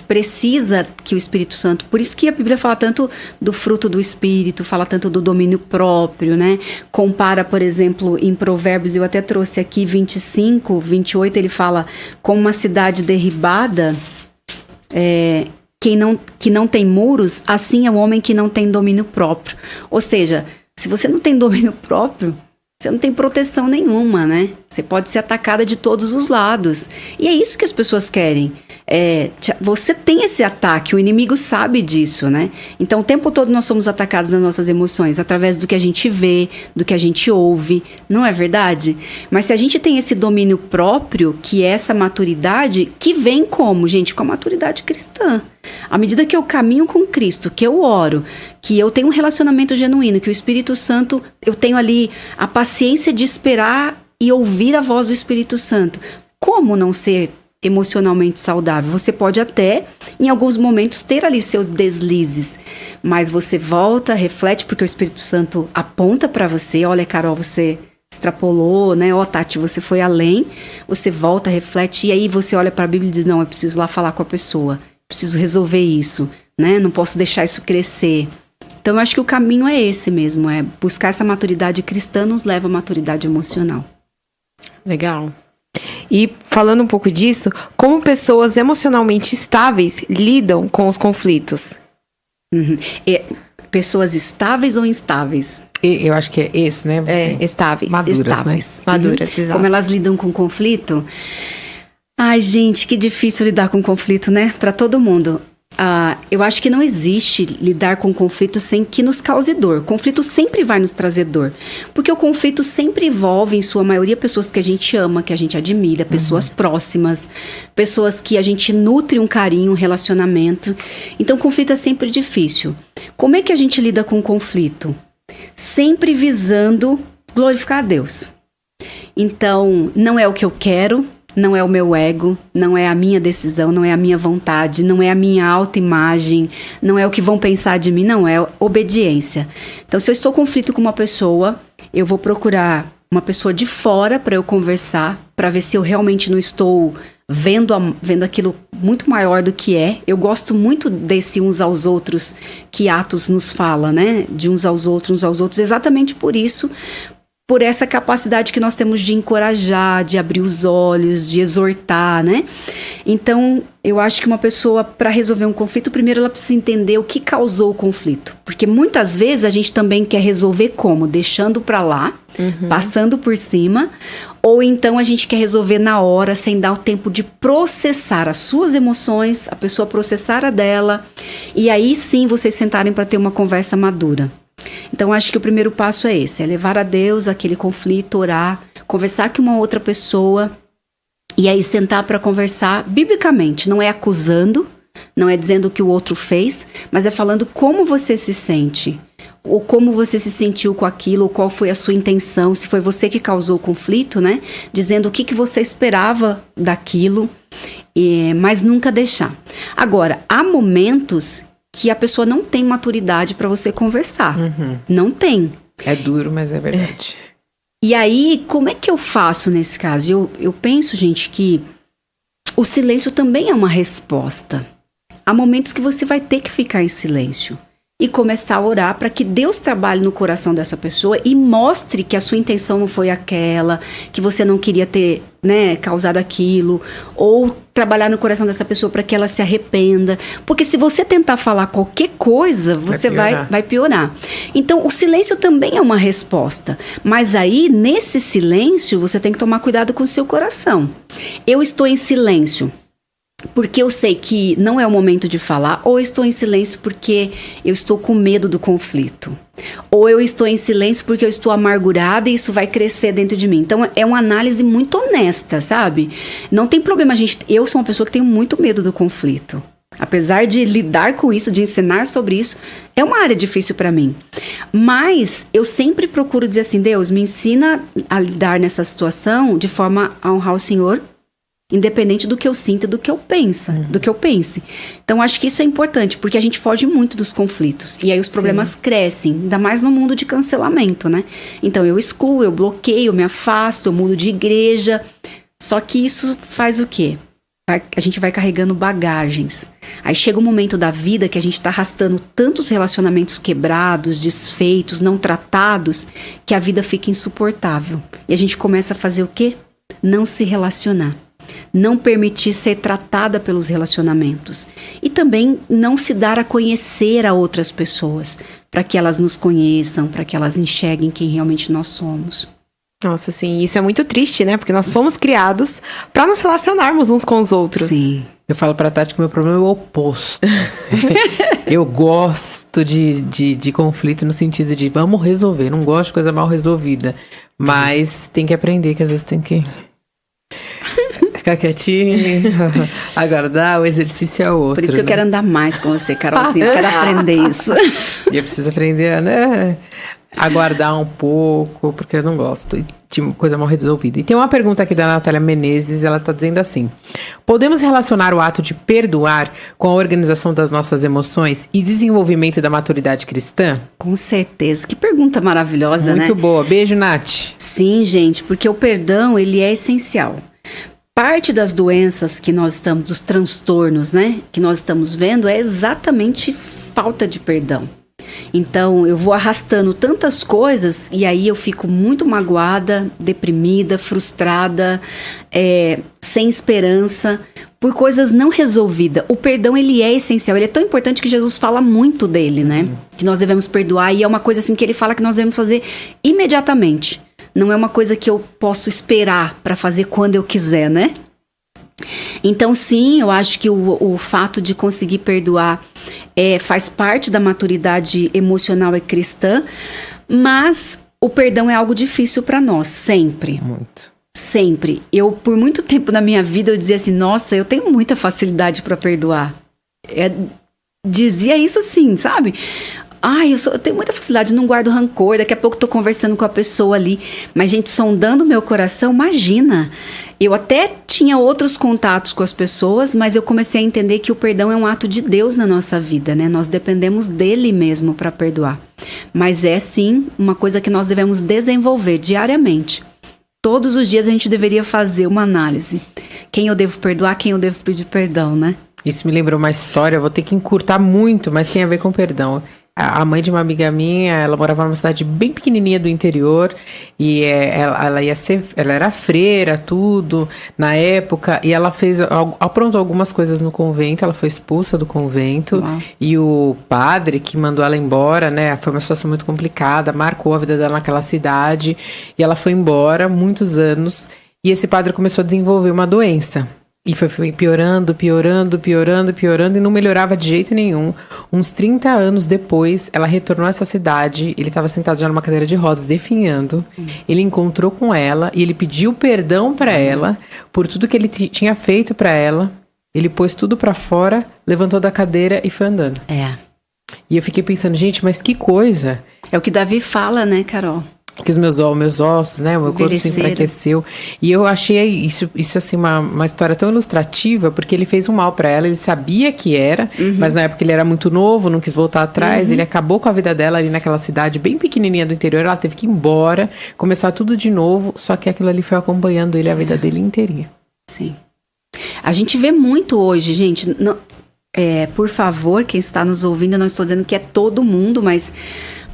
precisa que o Espírito Santo... Por isso que a Bíblia fala tanto do fruto do Espírito, fala tanto do domínio próprio, né? Compara, por exemplo, em Provérbios, eu até trouxe aqui 25, 28, ele fala: como uma cidade derribada, que não tem muros, assim é o homem que não tem domínio próprio. Ou seja, se você não tem domínio próprio, você não tem proteção nenhuma, né? Você pode ser atacada de todos os lados. E é isso que as pessoas querem. Você tem esse ataque, o inimigo sabe disso, né? Então o tempo todo nós somos atacados nas nossas emoções, através do que a gente vê, do que a gente ouve, não é verdade? Mas se a gente tem esse domínio próprio, que é essa maturidade, que vem como, gente? Com a maturidade cristã. À medida que eu caminho com Cristo, que eu oro, que eu tenho um relacionamento genuíno, que o Espírito Santo, eu tenho ali a paciência de esperar e ouvir a voz do Espírito Santo. Como não ser emocionalmente saudável? Você pode até, em alguns momentos, ter ali seus deslizes, mas você volta, reflete, porque o Espírito Santo aponta para você: olha, Carol, você extrapolou, né? Ó, Tati, você foi além. Você volta, reflete, e aí você olha para a Bíblia e diz: não, eu preciso lá falar com a pessoa, preciso resolver isso, né? Não posso deixar isso crescer. Então, eu acho que o caminho é esse mesmo, é buscar essa maturidade cristã, nos leva à maturidade emocional. Legal. E falando um pouco disso, como pessoas emocionalmente estáveis lidam com os conflitos? Pessoas estáveis ou instáveis? Eu acho que é esse, né? Estáveis. Maduras, estáveis. né? Maduras, exato. Como elas lidam com conflito? Ai, gente, que difícil lidar com conflito, né? Para todo mundo. Eu acho que não existe lidar com conflito sem que nos cause dor. Conflito sempre vai nos trazer dor. Porque o conflito sempre envolve, em sua maioria, pessoas que a gente ama, que a gente admira, pessoas próximas, pessoas que a gente nutre um carinho, um relacionamento. Então, conflito é sempre difícil. Como é que a gente lida com conflito? Sempre visando glorificar a Deus. Então, não é o que eu quero, não é o meu ego, não é a minha decisão, não é a minha vontade, não é a minha autoimagem, não é o que vão pensar de mim, não, é obediência. Então, se eu estou em conflito com uma pessoa, eu vou procurar uma pessoa de fora para eu conversar, para ver se eu realmente não estou vendo aquilo muito maior do que é. Eu gosto muito desse uns aos outros que Atos nos fala, né? De uns aos outros, exatamente por isso, por essa capacidade que nós temos de encorajar, de abrir os olhos, de exortar, né? Então, eu acho que uma pessoa, para resolver um conflito, primeiro ela precisa entender o que causou o conflito. Porque muitas vezes a gente também quer resolver como? Deixando para lá, passando por cima, ou então a gente quer resolver na hora, sem dar o tempo de processar as suas emoções, a pessoa processar a dela, e aí sim vocês sentarem para ter uma conversa madura. Então, acho que o primeiro passo é esse, é levar a Deus aquele conflito, orar, conversar com uma outra pessoa, e aí sentar para conversar biblicamente, não é acusando, não é dizendo o que o outro fez, mas é falando como você se sente, ou como você se sentiu com aquilo, ou qual foi a sua intenção, se foi você que causou o conflito, né? Dizendo o que você esperava daquilo, mas nunca deixar. Agora, há momentos que a pessoa não tem maturidade para você conversar. Não tem. É duro, mas é verdade. E aí, como é que eu faço nesse caso? Eu penso, gente, que o silêncio também é uma resposta. Há momentos que você vai ter que ficar em silêncio. e começar a orar para que Deus trabalhe no coração dessa pessoa e mostre que a sua intenção não foi aquela, que você não queria ter, né, causado aquilo, ou trabalhar no coração dessa pessoa para que ela se arrependa. Porque se você tentar falar qualquer coisa, você vai piorar. Então, o silêncio também é uma resposta. Mas aí, nesse silêncio, você tem que tomar cuidado com o seu coração. Eu estou em silêncio porque eu sei que não é o momento de falar, ou estou em silêncio porque eu estou com medo do conflito, ou eu estou em silêncio porque eu estou amargurada e isso vai crescer dentro de mim. Então é uma análise muito honesta, sabe? Não tem problema, eu sou uma pessoa que tenho muito medo do conflito. Apesar de lidar com isso, de ensinar sobre isso, é uma área difícil para mim. Mas eu sempre procuro dizer assim, Deus, me ensina a lidar nessa situação de forma a honrar o Senhor, independente do que eu sinta, do que eu pense. Então, acho que isso é importante, porque a gente foge muito dos conflitos. E aí os problemas crescem, ainda mais no mundo de cancelamento, né? Então, eu excluo, eu bloqueio, eu me afasto, eu mudo de igreja. Só que isso faz o quê? A gente vai carregando bagagens. Aí chega um momento da vida que a gente tá arrastando tantos relacionamentos quebrados, desfeitos, não tratados, que a vida fica insuportável. E a gente começa a fazer o quê? Não se relacionar. Não permitir ser tratada pelos relacionamentos. E também não se dar a conhecer a outras pessoas, para que elas nos conheçam, para que elas enxerguem quem realmente nós somos. Nossa, sim, isso é muito triste, né? Porque nós fomos criados para nos relacionarmos uns com os outros. Sim. Eu falo pra Tati que o meu problema é o oposto. Eu gosto de conflito no sentido de vamos resolver. Não gosto de coisa mal resolvida. Mas tem que aprender que às vezes tem que ficar quietinho, aguardar, o exercício é outro. Por isso que eu quero andar mais com você, Carolzinha. Eu quero aprender isso. E eu preciso aprender, né? Aguardar um pouco, porque eu não gosto de coisa mal resolvida. E tem uma pergunta aqui da Natália Menezes, ela tá dizendo assim: podemos relacionar o ato de perdoar com a organização das nossas emoções e desenvolvimento da maturidade cristã? Com certeza. Que pergunta maravilhosa, né? Muito boa. Beijo, Nath. Sim, gente, porque o perdão, ele é essencial. Parte das doenças que nós estamos, dos transtornos, né, que nós estamos vendo é exatamente falta de perdão. Então, eu vou arrastando tantas coisas e aí eu fico muito magoada, deprimida, frustrada, sem esperança, por coisas não resolvidas. O perdão, ele é essencial, ele é tão importante que Jesus fala muito dele, né? Que nós devemos perdoar e é uma coisa assim que ele fala que nós devemos fazer imediatamente. Não é uma coisa que eu posso esperar para fazer quando eu quiser, né? Então, sim, eu acho que o fato de conseguir perdoar faz parte da maturidade emocional e cristã, mas o perdão é algo difícil para nós, sempre. Muito. Sempre. Eu, por muito tempo na minha vida, eu dizia assim, nossa, eu tenho muita facilidade para perdoar. Dizia isso assim, sabe? Eu tenho muita facilidade, não guardo rancor, daqui a pouco tô conversando com a pessoa ali. Mas, gente, sondando meu coração, imagina. Eu até tinha outros contatos com as pessoas, mas eu comecei a entender que o perdão é um ato de Deus na nossa vida, né? Nós dependemos dele mesmo para perdoar. Mas é, sim, uma coisa que nós devemos desenvolver diariamente. Todos os dias a gente deveria fazer uma análise. Quem eu devo perdoar, quem eu devo pedir perdão, né? Isso me lembrou uma história, vou ter que encurtar muito, mas tem a ver com perdão. A mãe de uma amiga minha, ela morava numa cidade bem pequenininha do interior e ela era freira, tudo, na época, e ela aprontou algumas coisas no convento, ela foi expulsa do convento. Uau. E o padre que mandou ela embora, né, foi uma situação muito complicada, marcou a vida dela naquela cidade e ela foi embora muitos anos e esse padre começou a desenvolver uma doença. E foi piorando e não melhorava de jeito nenhum. Uns 30 anos depois, ela retornou a essa cidade. Ele estava sentado já numa cadeira de rodas, definhando. Ele encontrou com ela e ele pediu perdão para ela por tudo que ele tinha feito para ela. Ele pôs tudo para fora, levantou da cadeira e foi andando. E eu fiquei pensando, gente, mas que coisa. É o que Davi fala, né, Carol? Que os meus ossos, né, o meu corpo se enfraqueceu. E eu achei isso assim, uma história tão ilustrativa, porque ele fez um mal pra ela, ele sabia que era, mas na época ele era muito novo, não quis voltar atrás, ele acabou com a vida dela ali naquela cidade bem pequenininha do interior, ela teve que ir embora, começar tudo de novo, só que aquilo ali foi acompanhando ele a vida dele inteirinha. Sim. A gente vê muito hoje, gente, por favor, quem está nos ouvindo, eu não estou dizendo que é todo mundo, mas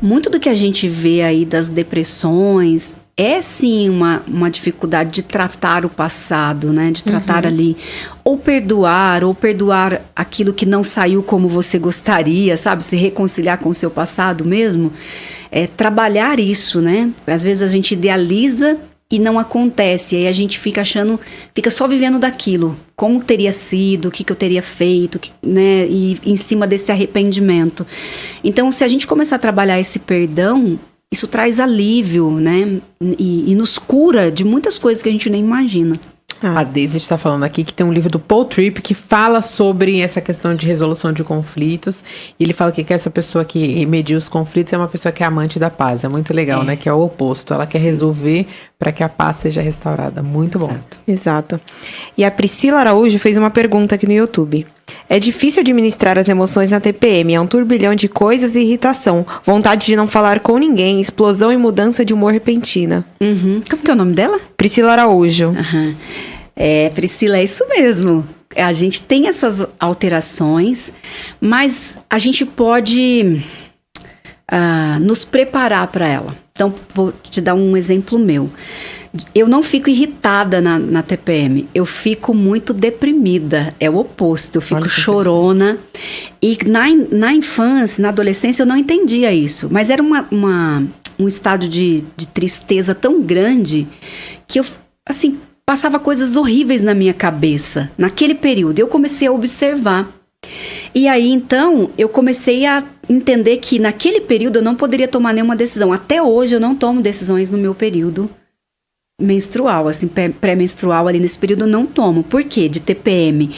muito do que a gente vê aí das depressões é sim uma dificuldade de tratar o passado, né? De tratar ali, ou perdoar aquilo que não saiu como você gostaria, sabe? Se reconciliar com o seu passado mesmo. Trabalhar isso, né? Às vezes a gente idealiza e não acontece, aí a gente fica só vivendo daquilo, como teria sido, o que eu teria feito, né, e em cima desse arrependimento. Então, se a gente começar a trabalhar esse perdão, isso traz alívio, né, e nos cura de muitas coisas que a gente nem imagina. A Daisy está falando aqui que tem um livro do Paul Tripp que fala sobre essa questão de resolução de conflitos. E ele fala que essa pessoa que media os conflitos é uma pessoa que é amante da paz. É muito legal, né? Que é o oposto. Ela quer resolver para que a paz seja restaurada. Muito bom. Exato. E a Priscila Araújo fez uma pergunta aqui no YouTube. É difícil administrar as emoções na TPM. É um turbilhão de coisas e irritação. Vontade de não falar com ninguém. Explosão e mudança de humor repentina. Como que é o nome dela? Priscila Araújo. Priscila, é isso mesmo. A gente tem essas alterações, mas a gente pode nos preparar para ela. Então, vou te dar um exemplo meu. Eu não fico irritada na TPM, eu fico muito deprimida, é o oposto, eu fico chorona. E na infância, na adolescência, eu não entendia isso, mas era um estado de tristeza tão grande que eu, assim, passava coisas horríveis na minha cabeça, naquele período. Eu comecei a observar. E aí, então, eu comecei a entender que naquele período eu não poderia tomar nenhuma decisão. Até hoje eu não tomo decisões no meu período menstrual, assim, pré-menstrual ali nesse período eu não tomo. Por quê? De TPM.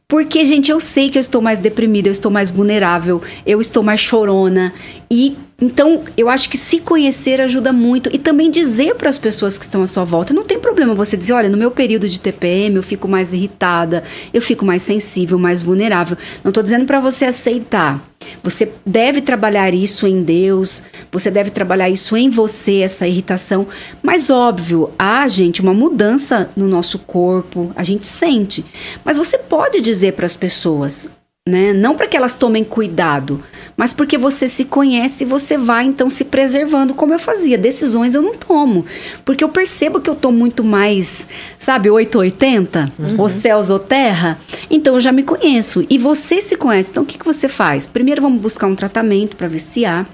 Porque, gente, eu sei que eu estou mais deprimida, eu estou mais vulnerável, eu estou mais chorona. E então, eu acho que se conhecer ajuda muito. E também dizer para as pessoas que estão à sua volta. Não tem problema você dizer, olha, no meu período de TPM eu fico mais irritada, eu fico mais sensível, mais vulnerável. Não estou dizendo para você aceitar. Você deve trabalhar isso em Deus, você deve trabalhar isso em você, essa irritação. Mas, óbvio, há, gente, uma mudança no nosso corpo, a gente sente. Mas você pode dizer para as pessoas, né? Não para que elas tomem cuidado, mas porque você se conhece e você vai, então, se preservando, como eu fazia. Decisões eu não tomo, porque eu percebo que eu tô muito mais, sabe, 880, ou céus ou terra. Então, eu já me conheço. E você se conhece. Então, o que você faz? Primeiro, vamos buscar um tratamento para ver se há,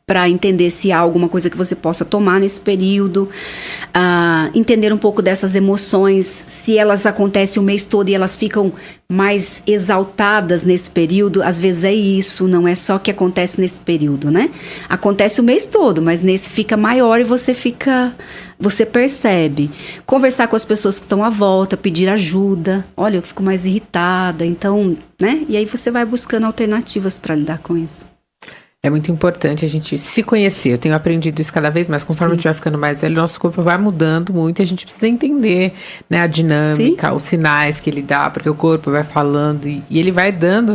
para entender se há alguma coisa que você possa tomar nesse período, entender um pouco dessas emoções, se elas acontecem o mês todo e elas ficam mais exaltadas nesse período. Às vezes é isso, não é só que acontece nesse período, né? Acontece o mês todo, mas nesse fica maior e você percebe. Conversar com as pessoas que estão à volta, pedir ajuda. Olha, eu fico mais irritada, então, né? E aí você vai buscando alternativas para lidar com isso. É muito importante a gente se conhecer. Eu tenho aprendido isso cada vez mais. Conforme a gente vai ficando mais velho, nosso corpo vai mudando muito e a gente precisa entender, né, a dinâmica, os sinais que ele dá, porque o corpo vai falando e ele vai dando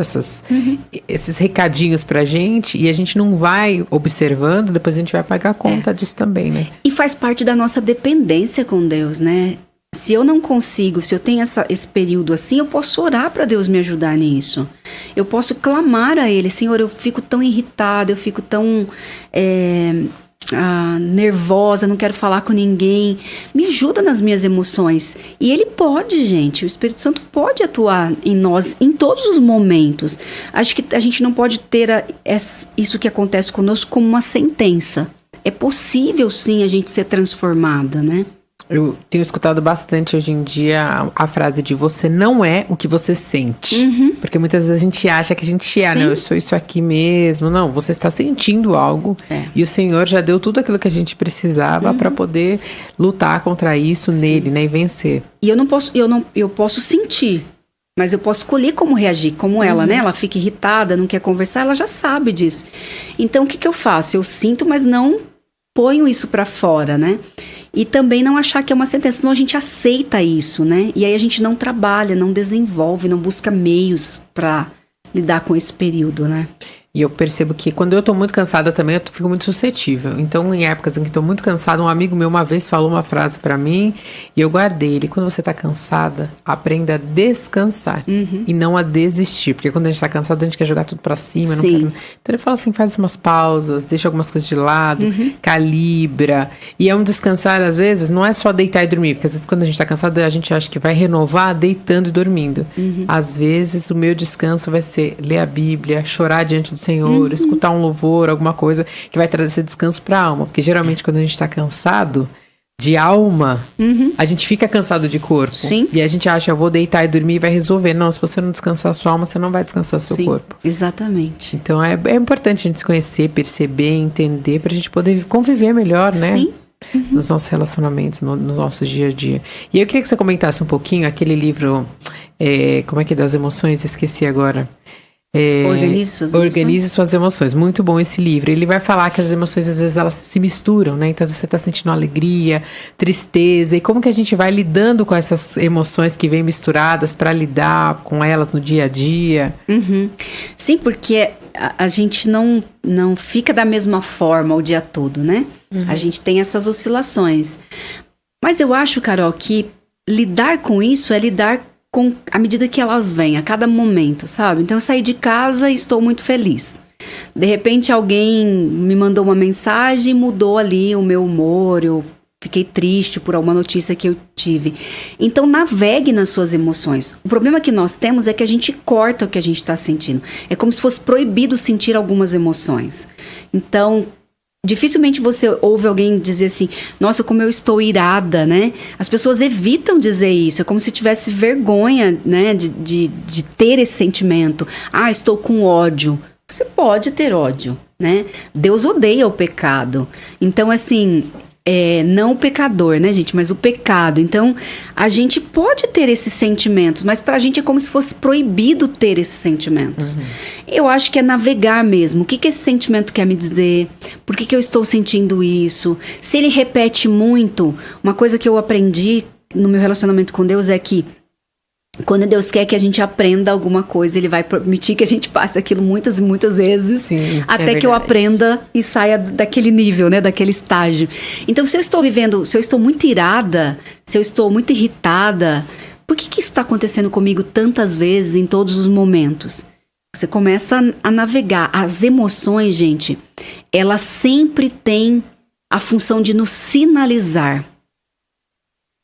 esses recadinhos pra gente e a gente não vai observando, depois a gente vai pagar conta disso também, né? E faz parte da nossa dependência com Deus, né? Se eu não consigo, se eu tenho esse período assim, eu posso orar para Deus me ajudar nisso. Eu posso clamar a Ele, Senhor, eu fico tão irritada, eu fico tão nervosa, não quero falar com ninguém. Me ajuda nas minhas emoções. E Ele pode, gente, o Espírito Santo pode atuar em nós em todos os momentos. Acho que a gente não pode ter isso que acontece conosco como uma sentença. É possível, sim, a gente ser transformada, né? Eu tenho escutado bastante hoje em dia a frase de você não é o que você sente. Porque muitas vezes a gente acha que a gente é, né? Eu sou isso aqui mesmo. Não, você está sentindo algo e o Senhor já deu tudo aquilo que a gente precisava para poder lutar contra isso nele, né? E vencer. E eu posso sentir, mas eu posso escolher como reagir, como ela, né? Ela fica irritada, não quer conversar, ela já sabe disso. Então, o que eu faço? Eu sinto, mas não ponho isso para fora, né? E também não achar que é uma sentença, senão a gente aceita isso, né? E aí a gente não trabalha, não desenvolve, não busca meios para lidar com esse período, né? E eu percebo que quando eu tô muito cansada também, eu fico muito suscetível. Então, em épocas em que tô muito cansada, um amigo meu uma vez falou uma frase pra mim e eu guardei. Ele, quando você tá cansada, aprenda a descansar e não a desistir. Porque quando a gente tá cansada, a gente quer jogar tudo pra cima. Não Sim. quer... Então, ele fala assim, faz umas pausas, deixa algumas coisas de lado, calibra. E é um descansar, às vezes, não é só deitar e dormir. Porque às vezes, quando a gente tá cansada, a gente acha que vai renovar deitando e dormindo. Às vezes, o meu descanso vai ser ler a Bíblia, chorar diante do Senhor, escutar um louvor, alguma coisa que vai trazer esse descanso para a alma. Porque geralmente quando a gente está cansado de alma, a gente fica cansado de corpo. Sim. E a gente acha, eu vou deitar e dormir e vai resolver. Não, se você não descansar a sua alma, você não vai descansar seu Sim, corpo. exatamente. Então é importante a gente se conhecer, perceber, entender, para a gente poder conviver melhor, né? Sim. Nos nossos relacionamentos, nos nossos dia a dia. E eu queria que você comentasse um pouquinho aquele livro, como é que é, das emoções, esqueci agora. Organize suas emoções. Muito bom esse livro. Ele vai falar que as emoções, às vezes, elas se misturam, né? Então, às vezes, você está sentindo alegria, tristeza. E como que a gente vai lidando com essas emoções que vêm misturadas para lidar com elas no dia a dia? Sim, porque a gente não fica da mesma forma o dia todo, né? A gente tem essas oscilações. Mas eu acho, Carol, que lidar com isso é lidar à medida que elas vêm, a cada momento, sabe? Então eu saí de casa e estou muito feliz. De repente alguém me mandou uma mensagem e mudou ali o meu humor, eu fiquei triste por alguma notícia que eu tive. Então navegue nas suas emoções. O problema que nós temos é que a gente corta o que a gente está sentindo. É como se fosse proibido sentir algumas emoções. Então, dificilmente você ouve alguém dizer assim, nossa, como eu estou irada, né? As pessoas evitam dizer isso, é como se tivesse vergonha, né, de ter esse sentimento. Ah, estou com ódio. Você pode ter ódio, né? Deus odeia o pecado. Então, assim, não o pecador, né, gente? Mas o pecado. Então, a gente pode ter esses sentimentos, mas pra gente é como se fosse proibido ter esses sentimentos. Eu acho que é navegar mesmo. O que esse sentimento quer me dizer? Por que eu estou sentindo isso? Se ele repete muito, uma coisa que eu aprendi no meu relacionamento com Deus é que quando Deus quer que a gente aprenda alguma coisa, Ele vai permitir que a gente passe aquilo muitas e muitas vezes, Sim, até que eu aprenda e saia daquele nível, né, daquele estágio. Então, se eu estou muito irada, se eu estou muito irritada, por que isso está acontecendo comigo tantas vezes, em todos os momentos? Você começa a navegar. As emoções, gente, elas sempre têm a função de nos sinalizar.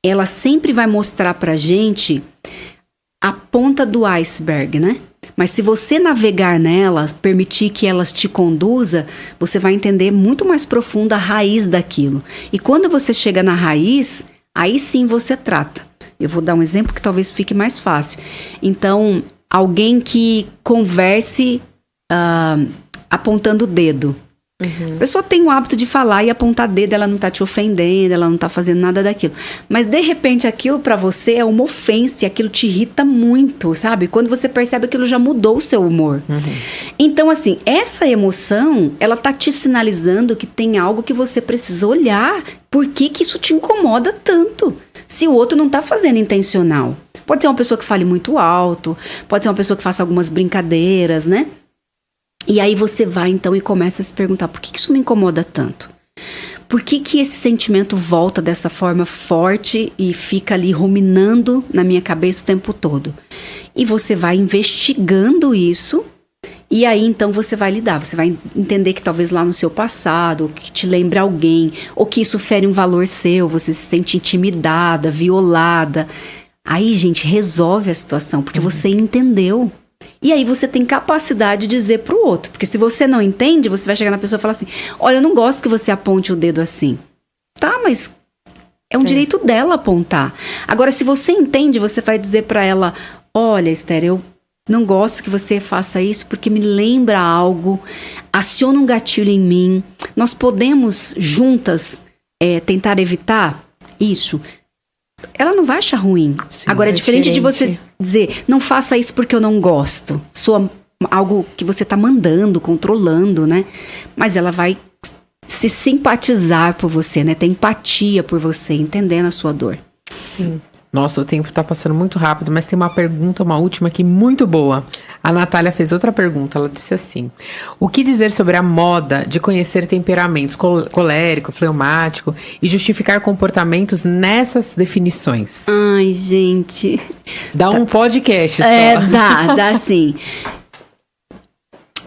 Ela sempre vai mostrar pra gente a ponta do iceberg, né? Mas se você navegar nelas, permitir que elas te conduza, você vai entender muito mais profundo a raiz daquilo. E quando você chega na raiz, aí sim você trata. Eu vou dar um exemplo que talvez fique mais fácil. Então, alguém que converse apontando o dedo. A pessoa tem o hábito de falar e apontar dedo, ela não tá te ofendendo, ela não tá fazendo nada daquilo. Mas, de repente, aquilo pra você é uma ofensa e aquilo te irrita muito, sabe? Quando você percebe, aquilo já mudou o seu humor. Então, assim, essa emoção, ela tá te sinalizando que tem algo que você precisa olhar. Por que isso te incomoda tanto? Se o outro não tá fazendo intencional. Pode ser uma pessoa que fale muito alto, pode ser uma pessoa que faça algumas brincadeiras, né? E aí você vai, então, e começa a se perguntar, por que isso me incomoda tanto? Por que esse sentimento volta dessa forma forte e fica ali ruminando na minha cabeça o tempo todo? E você vai investigando isso, e aí, então, você vai lidar. Você vai entender que talvez lá no seu passado, ou que te lembre alguém, ou que isso fere um valor seu, você se sente intimidada, violada. Aí, gente, resolve a situação, porque você entendeu. E aí você tem capacidade de dizer pro outro. Porque se você não entende, você vai chegar na pessoa e falar assim, olha, eu não gosto que você aponte o dedo assim. Tá, mas é um direito dela apontar. Agora, se você entende, você vai dizer pra ela, olha, Esther, eu não gosto que você faça isso porque me lembra algo, aciona um gatilho em mim. Nós podemos juntas tentar evitar isso. Ela não vai achar ruim. Sim, agora, é diferente de você dizer, não faça isso porque eu não gosto. Soa algo que você tá mandando, controlando, né? Mas ela vai se simpatizar por você, né? Ter empatia por você, entendendo a sua dor. Sim. Nossa, o tempo tá passando muito rápido, mas tem uma pergunta, uma última aqui muito boa. A Natália fez outra pergunta, ela disse assim: o que dizer sobre a moda de conhecer temperamentos colérico, fleumático e justificar comportamentos nessas definições? Ai, gente. Dá um podcast só. Dá sim.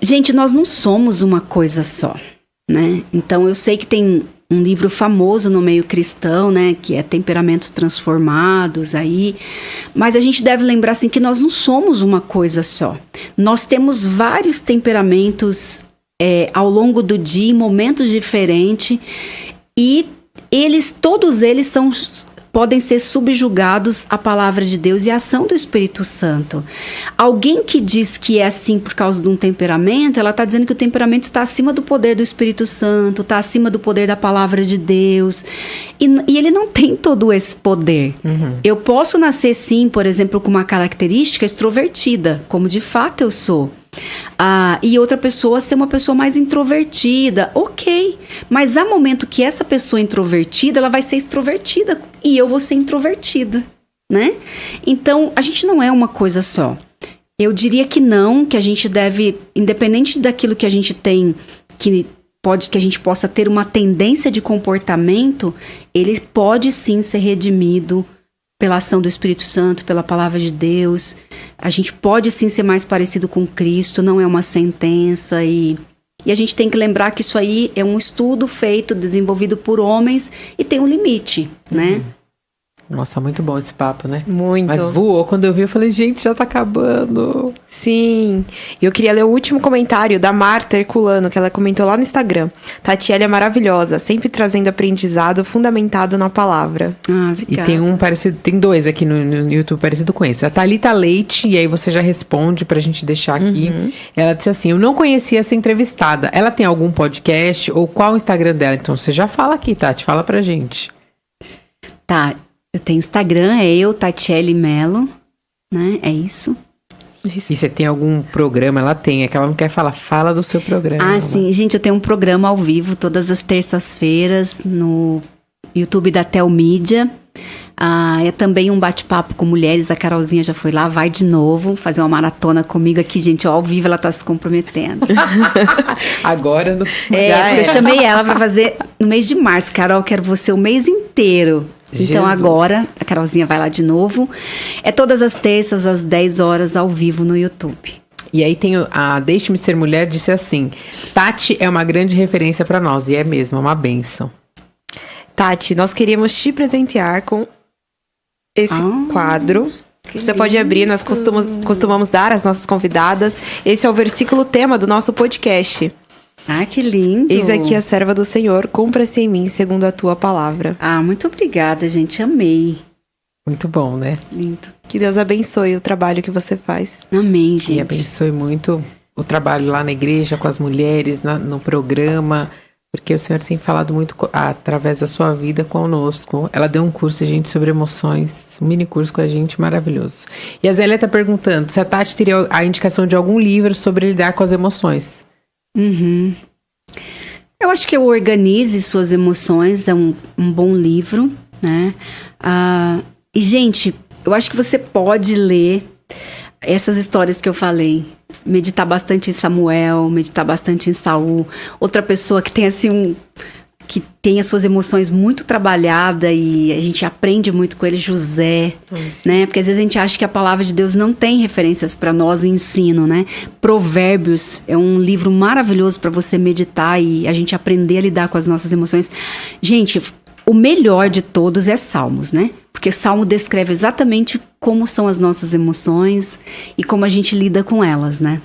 Gente, nós não somos uma coisa só, né? Então, eu sei que tem um livro famoso no meio cristão, né, que é Temperamentos Transformados aí, mas a gente deve lembrar assim que nós não somos uma coisa só. Nós temos vários temperamentos ao longo do dia, em momentos diferentes, e todos eles podem ser subjugados à palavra de Deus e à ação do Espírito Santo. Alguém que diz que é assim por causa de um temperamento, ela está dizendo que o temperamento está acima do poder do Espírito Santo, está acima do poder da palavra de Deus. E ele não tem todo esse poder. Uhum. Eu posso nascer, sim, por exemplo, com uma característica extrovertida, como de fato eu sou. E outra pessoa ser uma pessoa mais introvertida, ok, mas há momento que essa pessoa introvertida, ela vai ser extrovertida e eu vou ser introvertida, né? Então, a gente não é uma coisa só. Eu diria que não, que a gente deve, independente daquilo que a gente tem, que a gente possa ter uma tendência de comportamento, ele pode sim ser redimido pela ação do Espírito Santo, pela palavra de Deus. A gente pode sim ser mais parecido com Cristo, não é uma sentença. E a gente tem que lembrar que isso aí é um estudo feito, desenvolvido por homens e tem um limite, né? Nossa, muito bom esse papo, né? Muito. Mas voou. Quando eu vi, eu falei, gente, já tá acabando. Sim. E eu queria ler o último comentário da Marta Herculano, que ela comentou lá no Instagram. Tatiele é maravilhosa, sempre trazendo aprendizado fundamentado na palavra. Obrigada. E tem um parecido, tem dois aqui no YouTube parecido com esse. A Thalita Leite, e aí você já responde pra gente deixar aqui. Uhum. Ela disse assim, eu não conhecia essa entrevistada. Ela tem algum podcast ou qual o Instagram dela? Então você já fala aqui, Tati, fala pra gente. Tá. Eu tenho Instagram, Tatiele Melo, né? É isso. E você tem algum programa? Ela tem, é que ela não quer falar. Fala do seu programa. Sim. Gente, eu tenho um programa ao vivo todas as terças-feiras no YouTube da Telmídia. É também um bate-papo com mulheres. A Carolzinha já foi lá, vai de novo fazer uma maratona comigo aqui, gente. Ao vivo ela tá se comprometendo. Agora no... Eu chamei ela pra fazer no mês de março. Carol, quero você o mês inteiro. Então agora, a Carolzinha vai lá de novo. É todas as terças, às 10 horas, ao vivo no YouTube. E aí tem a Deixe-me Ser Mulher, disse assim, Tati é uma grande referência pra nós, e é mesmo, é uma bênção. Tati, nós queríamos te presentear com esse quadro. Você pode abrir, nós costumamos dar às nossas convidadas. Esse é o versículo tema do nosso podcast. Que lindo. Eis aqui a serva do Senhor, cumpra-se em mim segundo a tua palavra. Muito obrigada, gente, amei. Muito bom, né? Lindo. Que Deus abençoe o trabalho que você faz. Amém, gente. E abençoe muito o trabalho lá na igreja, com as mulheres, no programa, porque o Senhor tem falado muito através da sua vida conosco. Ela deu um curso, gente, sobre emoções, um mini curso com a gente, maravilhoso. E a Zélia tá perguntando se a Tati teria a indicação de algum livro sobre lidar com as emoções. Uhum. Eu acho que o Organize Suas Emoções é um bom livro, né? E, gente, eu acho que você pode ler essas histórias que eu falei. Meditar bastante em Samuel, meditar bastante em Saul. Outra pessoa que tem, assim, que tem as suas emoções muito trabalhadas e a gente aprende muito com ele, José, né? Porque às vezes a gente acha que a palavra de Deus não tem referências para nós em ensino, né? Provérbios é um livro maravilhoso para você meditar e a gente aprender a lidar com as nossas emoções. Gente, o melhor de todos é Salmos, né? Porque Salmo descreve exatamente como são as nossas emoções e como a gente lida com elas, né?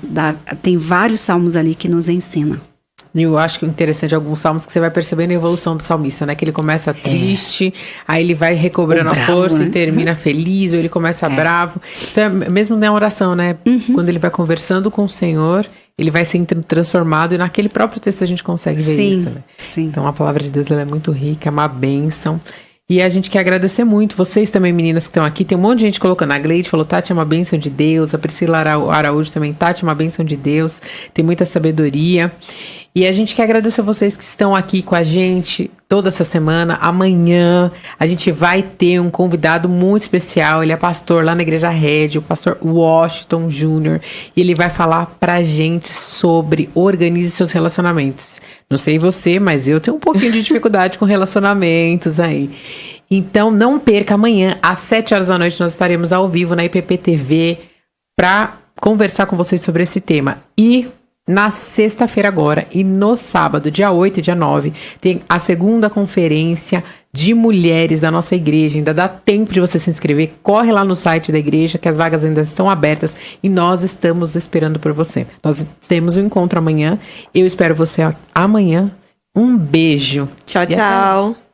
Tem vários salmos ali que nos ensinam. Eu acho que o interessante é alguns salmos que você vai percebendo a evolução do salmista, né? Que ele começa triste, aí ele vai recobrando a força, né? E termina feliz, ou ele começa bravo. Então, mesmo na oração, né? Uhum. Quando ele vai conversando com o Senhor, ele vai sendo transformado, e naquele próprio texto a gente consegue ver isso, né? Sim. Então a palavra de Deus ela é muito rica, é uma bênção. E a gente quer agradecer muito, vocês também, meninas que estão aqui, tem um monte de gente colocando, a Gleide falou, Tati é uma bênção de Deus, a Priscila Araújo também, Tati é uma bênção de Deus, tem muita sabedoria. E a gente quer agradecer a vocês que estão aqui com a gente, toda essa semana. Amanhã a gente vai ter um convidado muito especial. Ele é pastor lá na Igreja Red, o pastor Washington Jr. E ele vai falar pra gente sobre organize seus relacionamentos. Não sei você, mas eu tenho um pouquinho de dificuldade com relacionamentos aí. Então não perca, amanhã às 7 horas da noite nós estaremos ao vivo na IPP-TV para conversar com vocês sobre esse tema. E na sexta-feira agora e no sábado, dia 8 e dia 9, tem a segunda conferência de mulheres da nossa igreja. Ainda dá tempo de você se inscrever. Corre lá no site da igreja, que as vagas ainda estão abertas e nós estamos esperando por você. Nós temos um encontro amanhã. Eu espero você amanhã. Um beijo. Tchau, tchau.